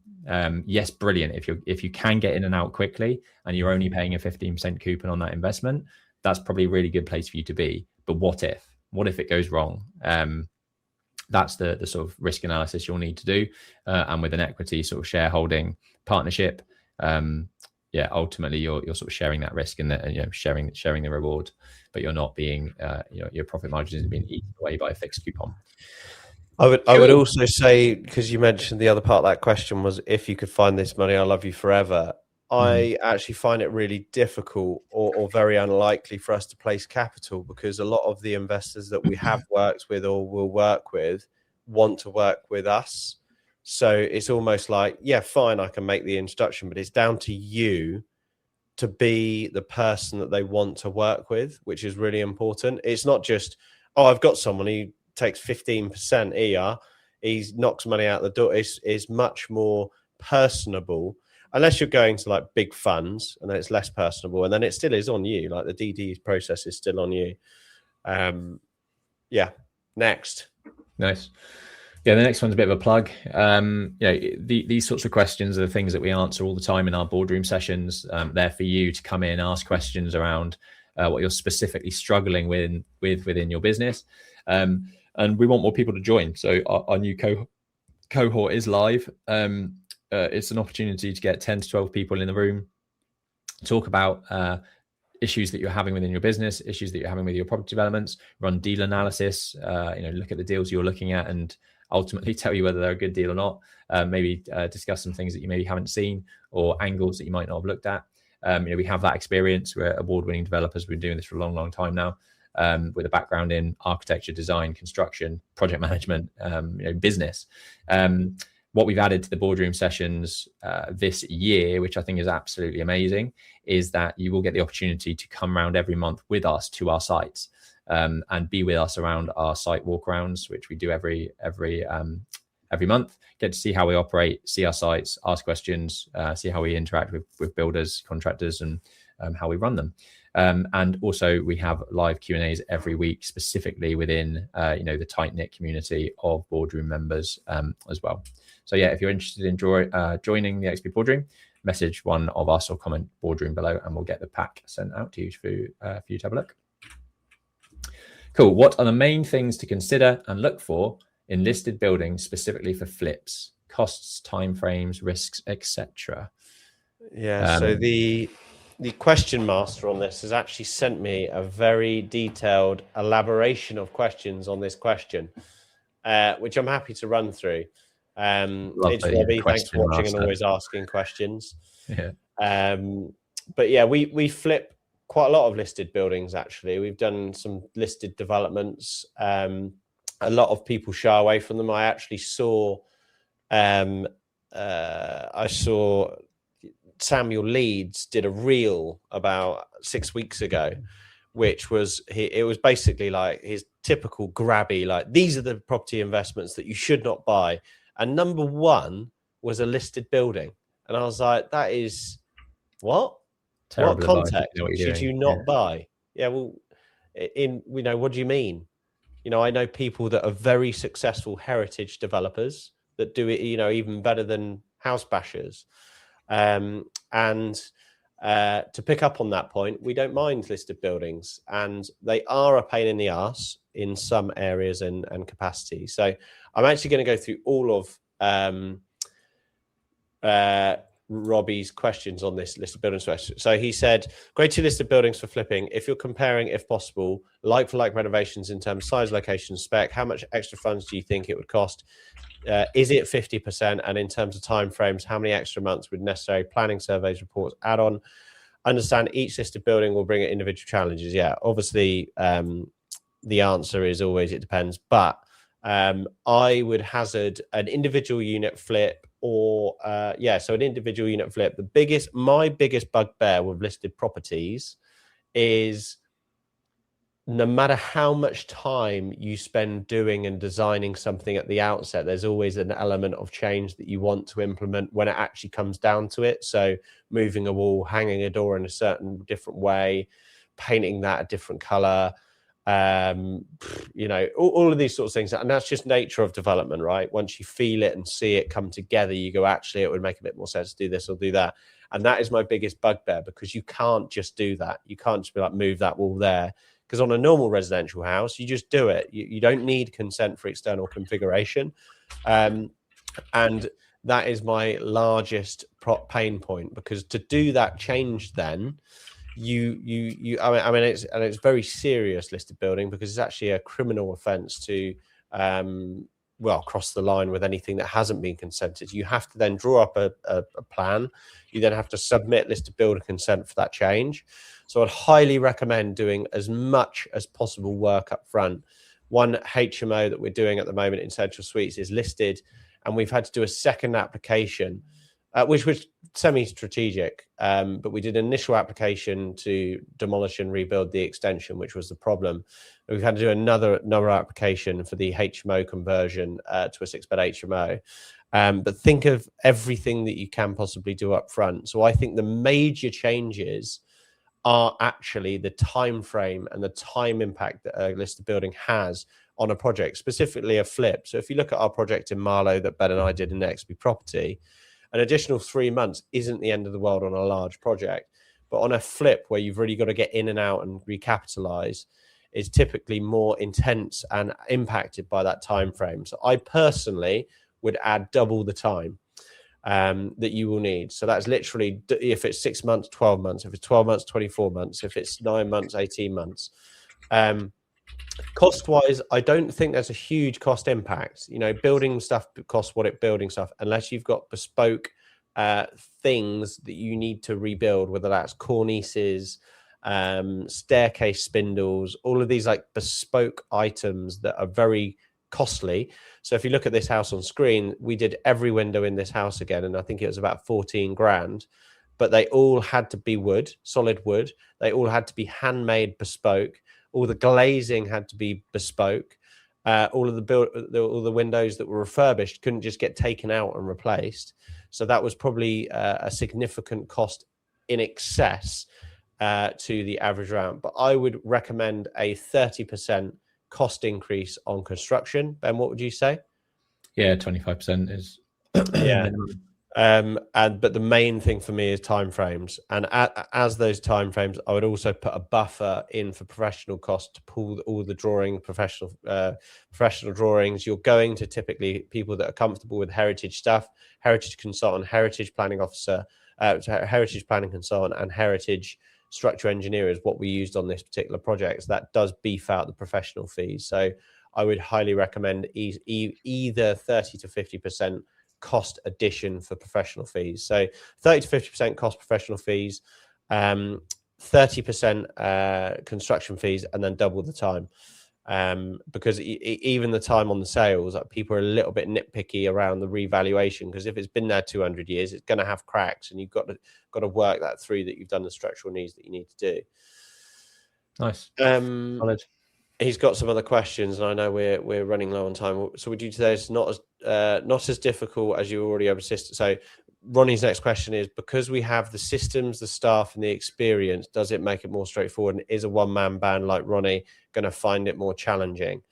Yes, brilliant. If you can get in and out quickly and you're only paying a 15% coupon on that investment, that's probably a really good place for you to be. But what if it goes wrong? That's the sort of risk analysis you'll need to do. And with an equity sort of shareholding partnership, ultimately you're sort of sharing that risk and sharing the reward, but you're not being your profit margin isn't being eaten away by a fixed coupon. I would also say, because you mentioned the other part of that question was, if you could find this money, I'll love you forever. I actually find it really difficult or very unlikely for us to place capital, because a lot of the investors that we have worked with or will work with want to work with us. So it's almost like, yeah, fine, I can make the introduction, but it's down to you to be the person that they want to work with, which is really important. It's not just, oh, I've got someone who takes 15% ER, he knocks money out the door. It's much more personable. Unless you're going to like big funds, and then it's less personable, and then it still is on you. Like the DD process is still on you. Next. Nice. Yeah, the next one's a bit of a plug. These sorts of questions are the things that we answer all the time in our boardroom sessions. They're for you to come in, ask questions around what you're specifically struggling with within your business. And we want more people to join. So our new cohort is live. It's an opportunity to get 10 to 12 people in the room, talk about issues that you're having within your business, issues that you're having with your property developments, run deal analysis, look at the deals you're looking at and ultimately tell you whether they're a good deal or not. Maybe discuss some things that you maybe haven't seen or angles that you might not have looked at. We have that experience. We're award-winning developers. We've been doing this for a long time now, with a background in architecture, design, construction, project management, business. What we've added to the boardroom sessions this year, which I think is absolutely amazing, is that you will get the opportunity to come around every month with us to our sites and be with us around our site walkarounds, which we do every month. Get to see how we operate, see our sites, ask questions, see how we interact with builders, contractors, and how we run them. And also we have live Q&As every week, specifically within the tight-knit community of boardroom members as well. So yeah, if you're interested in joining the XP Boardroom, message one of us or comment boardroom below, and we'll get the pack sent out to you for you to have a look. Cool. What are the main things to consider and look for in listed buildings, specifically for flips? Costs, timeframes, risks, etc. Yeah. So the question master on this has actually sent me a very detailed elaboration of questions on this question, which I'm happy to run through. It's Robbie. Thanks for watching and always asking questions. Yeah. But yeah, we flip quite a lot of listed buildings. Actually, we've done some listed developments. A lot of people shy away from them. I actually saw, Samuel Leeds did a reel about 6 weeks ago, which was it was basically like his typical grabby, like, these are the property investments that you should not buy. And number one was a listed building. And I was like, that is What? Terrible What advice. context You know what you're should doing. you not buy? Yeah, well, what do you mean? I know people that are very successful heritage developers that do it, even better than house bashers. And to pick up on that point, we don't mind listed buildings, and they are a pain in the arse in some areas and capacity. So I'm actually going to go through all of Robbie's questions on this listed buildings question. So he said, grade 2 listed buildings for flipping. If you're comparing, if possible, like for like renovations in terms of size, location, spec, how much extra funds do you think it would cost? Is it 50%? And in terms of timeframes, how many extra months would necessary planning, surveys, reports add on? Understand each listed building will bring individual challenges. Yeah, obviously, the answer is always it depends. But I would hazard an individual unit flip, or so an individual unit flip. My biggest bugbear with listed properties is no matter how much time you spend doing and designing something at the outset, there's always an element of change that you want to implement when it actually comes down to it. So moving a wall, hanging a door in a certain different way, painting that a different color, all of these sorts of things. And that's just nature of development, right? Once you feel it and see it come together, you go, actually, it would make a bit more sense to do this or do that. And that is my biggest bugbear, because you can't just do that. You can't just be like, move that wall there. Because on a normal residential house, you just do it. You don't need consent for external configuration. And that is my largest pain point, because to do that change then, it's very serious listed building, because it's actually a criminal offence to cross the line with anything that hasn't been consented. You have to then draw up a plan. You then have to submit listed builder consent for that change. So I'd highly recommend doing as much as possible work up front. One HMO that we're doing at the moment in Central Suites is listed, and we've had to do a second application, which was semi-strategic, but we did an initial application to demolish and rebuild the extension, which was the problem. We've had to do another application for the HMO conversion to a 6-bed HMO. But think of everything that you can possibly do up front. So I think the major changes are actually the time frame and the time impact that a listed building has on a project, specifically a flip. So if you look at our project in Marlow that Ben and I did in XP Property, an additional 3 months isn't the end of the world on a large project. But on a flip where you've really got to get in and out and recapitalize, is typically more intense and impacted by that time frame. So I personally would add double the time that you will need. So that's literally, if it's 6 months, 12 months, if it's 12 months, 24 months, if it's 9 months, 18 months. Cost wise, I don't think there's a huge cost impact. Building stuff costs building stuff, unless you've got bespoke things that you need to rebuild, whether that's cornices, staircase spindles, all of these like bespoke items that are very costly. So if you look at this house on screen, we did every window in this house again, and I think it was about 14 grand, but they all had to be wood, solid wood. They all had to be handmade, bespoke. All the glazing had to be bespoke. All the windows that were refurbished couldn't just get taken out and replaced. So that was probably a significant cost in excess to the average round. But I would recommend a 30% cost increase on construction. Ben, what would you say? Yeah, 25% is minimum. But the main thing for me is timeframes, and as those timeframes, I would also put a buffer in for professional costs to pull all the professional drawings. You're going to typically people that are comfortable with heritage stuff, heritage consultant, heritage planning officer, heritage planning consultant, and heritage structure engineer is what we used on this particular project. So that does beef out the professional fees. So I would highly recommend either 30 to 50% cost addition for professional fees. So 30 to 50% cost professional fees, 30% construction fees, and then double the time. Because even the time on the sales, people are a little bit nitpicky around the revaluation, because if it's been there 200 years, it's going to have cracks, and you've got to work that through, that you've done the structural needs that you need to do. Nice. He's got some other questions, and I know we're running low on time. So would you say it's not as difficult as you already oversist? So Ronnie's next question is, because we have the systems, the staff, and the experience, does it make it more straightforward? And is a one-man band like Ronnie going to find it more challenging?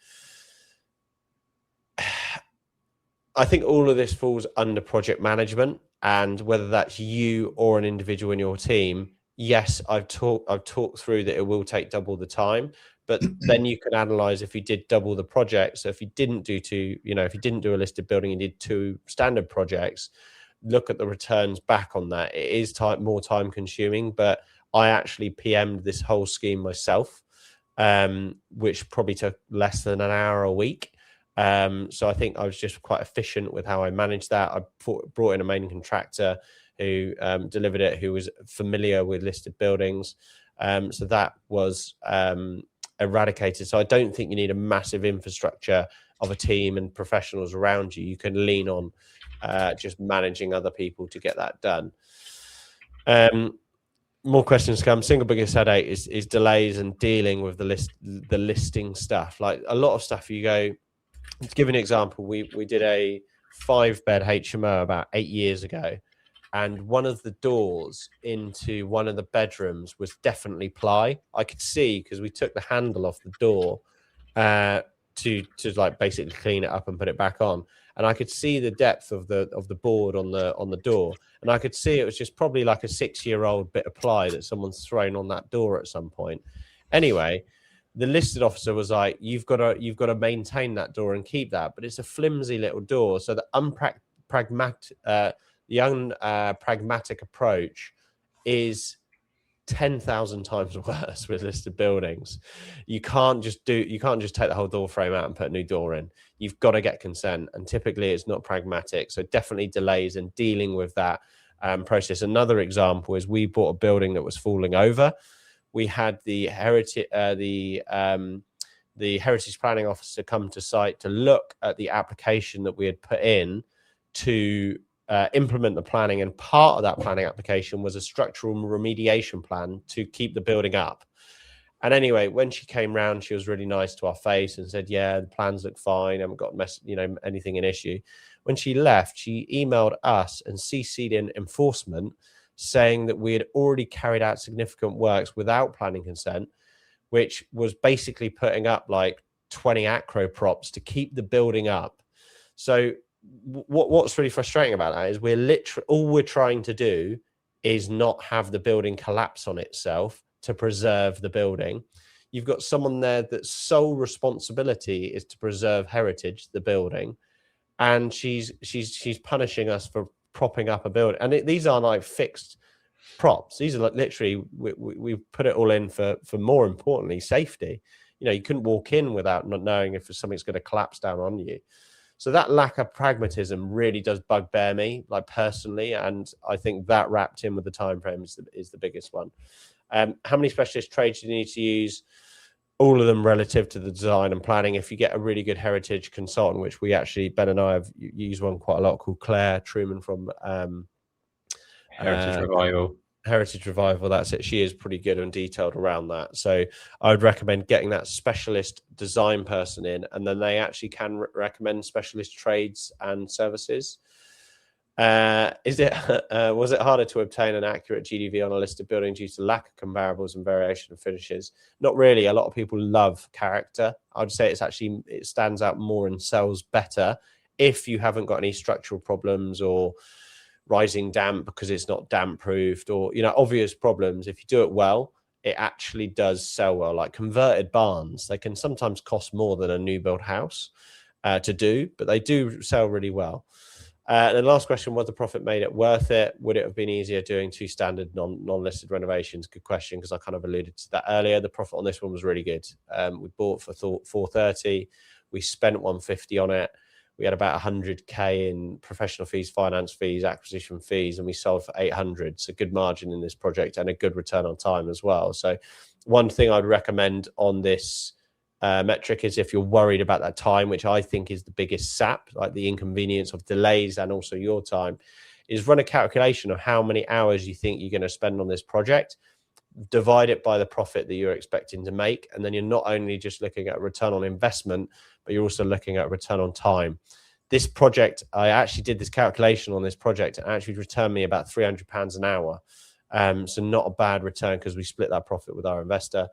I think all of this falls under project management, and whether that's you or an individual in your team. Yes, I've talked through that it will take double the time, but then you can analyze if you did double the project. So if you didn't do if you didn't do a listed building, you did 2 standard projects, look at the returns back on that. It is more time consuming, but I actually PM'd this whole scheme myself, which probably took less than an hour a week. So I think I was just quite efficient with how I managed that. I brought in a main contractor who delivered it, who was familiar with listed buildings. So that was eradicated. So I don't think you need a massive infrastructure of a team and professionals around you. You can lean on just managing other people to get that done. More questions come. Single biggest headache is delays and dealing with the listing stuff. Like a lot of stuff, you go, to give an example, we did a 5-bed HMO about 8 years ago, and one of the doors into one of the bedrooms was definitely ply. I could see, because we took the handle off the door to like basically clean it up and put it back on, and I could see the depth of the board on the door, and I could see it was just probably like a 6-year-old bit of ply that someone's thrown on that door at some point. Anyway, the listed officer was like, you've got to maintain that door and keep that, but it's a flimsy little door. So the pragmatic approach is 10,000 times worse with listed buildings. You can't just take the whole door frame out and put a new door in. You've got to get consent, and typically it's not pragmatic. So definitely delays and dealing with that process. Another example is we bought a building that was falling over. We had the heritage planning officer come to site to look at the application that we had put in to implement the planning, and part of that planning application was a structural remediation plan to keep the building up. And anyway, when she came round, she was really nice to our face and said, yeah, the plans look fine, I haven't got anything an issue. When she left, she emailed us and CC'd in enforcement, saying that we had already carried out significant works without planning consent, which was basically putting up like 20 acro props to keep the building up. So what's really frustrating about that is all we're trying to do is not have the building collapse on itself to preserve the building. You've got someone there that's sole responsibility is to preserve heritage, the building, and she's punishing us for propping up a building. And these aren't like fixed props. These are like literally we put it all in for more importantly safety. You couldn't walk in without not knowing if something's going to collapse down on you. So that lack of pragmatism really does bugbear me, like personally, and I think that wrapped in with the time frame is the biggest one. How many specialist trades do you need to use? All of them relative to the design and planning. If you get a really good heritage consultant, which we actually, Ben and I have used one quite a lot, called Claire Truman from Heritage Revival, that's it. She is pretty good and detailed around that. So I would recommend getting that specialist design person in, and then they actually can recommend specialist trades and services. Was it harder to obtain an accurate GDV on a listed building due to lack of comparables and variation of finishes? Not really. A lot of people love character. I would say it stands out more and sells better if you haven't got any structural problems or rising damp because it's not damp proofed, or obvious problems. If you do it well, it actually does sell well. Like converted barns, they can sometimes cost more than a new build house to do, but they do sell really well. And the last question, was the profit made it worth it? Would it have been easier doing 2 standard non-listed renovations? Good question, because I kind of alluded to that earlier. The profit on this one was really good. We bought for 430. We spent 150 on it. We had about 100k in professional fees, finance fees, acquisition fees, and we sold for 800. So good margin in this project and a good return on time as well. So one thing I'd recommend on this metric is, if you're worried about that time, which I think is the biggest sap, like the inconvenience of delays and also your time, is run a calculation of how many hours you think you're going to spend on this project, divide it by the profit that you're expecting to make, and then you're not only just looking at a return on investment, but you're also looking at a return on time. this project, I actually did this calculation on this project and actually returned me about £300 an hour. So not a bad return because we split that profit with our investor,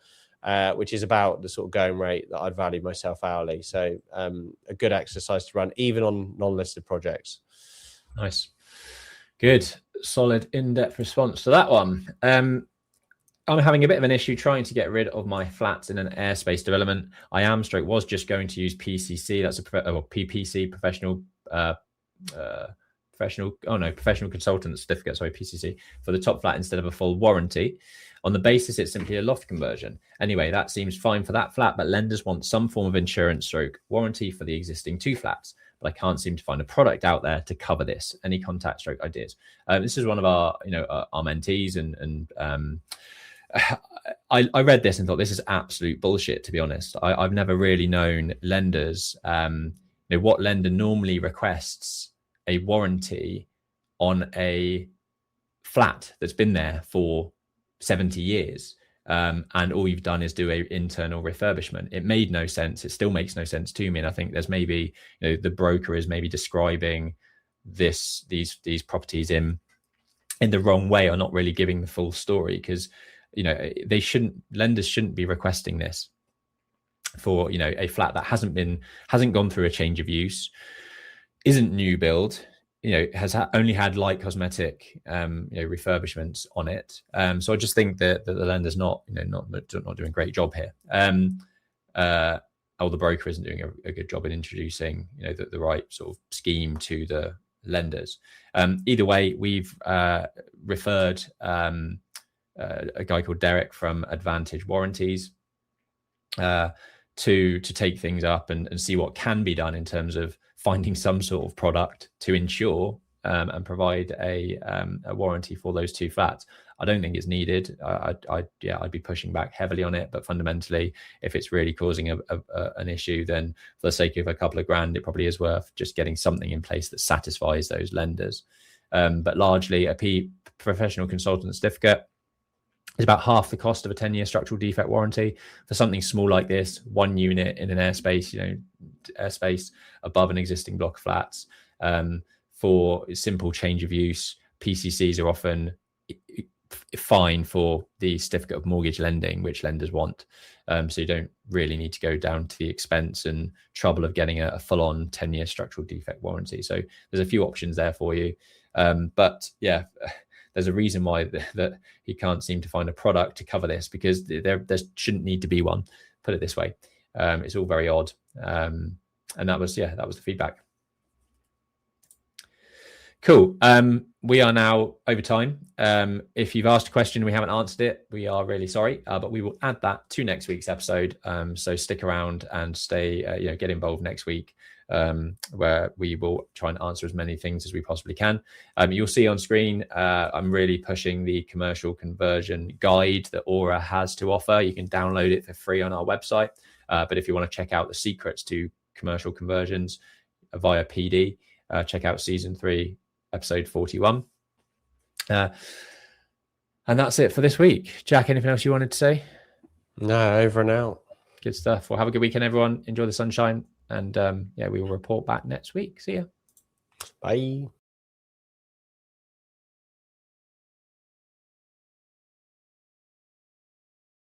which is about the sort of going rate that I'd value myself hourly. So a good exercise to run even on non-listed projects. Nice. Good, solid, in-depth response to that one. I'm having a bit of an issue trying to get rid of my flats in an airspace development. Was just going to use PCC. That's PPC, professional consultant certificate, sorry, PCC, for the top flat instead of a full warranty. On the basis it's simply a loft conversion. Anyway, that seems fine for that flat, but lenders want some form of insurance stroke warranty for the existing 2 flats. But I can't seem to find a product out there to cover this. Any contact stroke ideas? This is one of our, our mentees, and I read this and thought this is absolute bullshit, to be honest. I've never really known lenders, what lender normally requests a warranty on a flat that's been there for 70 years. And all you've done is do a internal refurbishment. It made no sense. It still makes no sense to me. And I think there's maybe, the broker is maybe describing these properties in the wrong way, or not really giving the full story, because lenders shouldn't be requesting this for a flat that hasn't gone through a change of use, isn't new build, has only had light cosmetic refurbishments on it. So I just think that the lender's not doing a great job here. Or the broker isn't doing a good job in introducing the right sort of scheme to the lenders. Either way, we've referred a guy called Derek from Advantage Warranties to take things up and see what can be done in terms of finding some sort of product to insure and provide a warranty for those 2 flats. I don't think it's needed. I'd be pushing back heavily on it, but fundamentally, if it's really causing an issue, then for the sake of a couple of grand, it probably is worth just getting something in place that satisfies those lenders. But largely, a professional consultant certificate is about half the cost of a 10-year structural defect warranty. For something small like this, 1 unit in an airspace, airspace above an existing block of flats, for simple change of use, PCCs are often fine for the certificate of mortgage lending, which lenders want. So you don't really need to go down to the expense and trouble of getting a full-on 10-year structural defect warranty. So there's a few options there for you. But yeah, there's a reason why that he can't seem to find a product to cover this, because there shouldn't need to be one. Put it this way, it's all very odd. And that was the feedback. Cool. We are now over time. If you've asked a question and we haven't answered it, we are really sorry, but we will add that to next week's episode. So stick around and stay, get involved next week, where we will try and answer as many things as we possibly can. You'll see on screen, I'm really pushing the commercial conversion guide that Aura has to offer. You can download it for free on our website. But if you want to check out the secrets to commercial conversions via PD, check out season 3, episode 41. And that's it for this week. Jack, anything else you wanted to say? No, over and out. Good stuff. Well, have a good weekend, everyone. Enjoy the sunshine. And we will report back next week. See ya. Bye.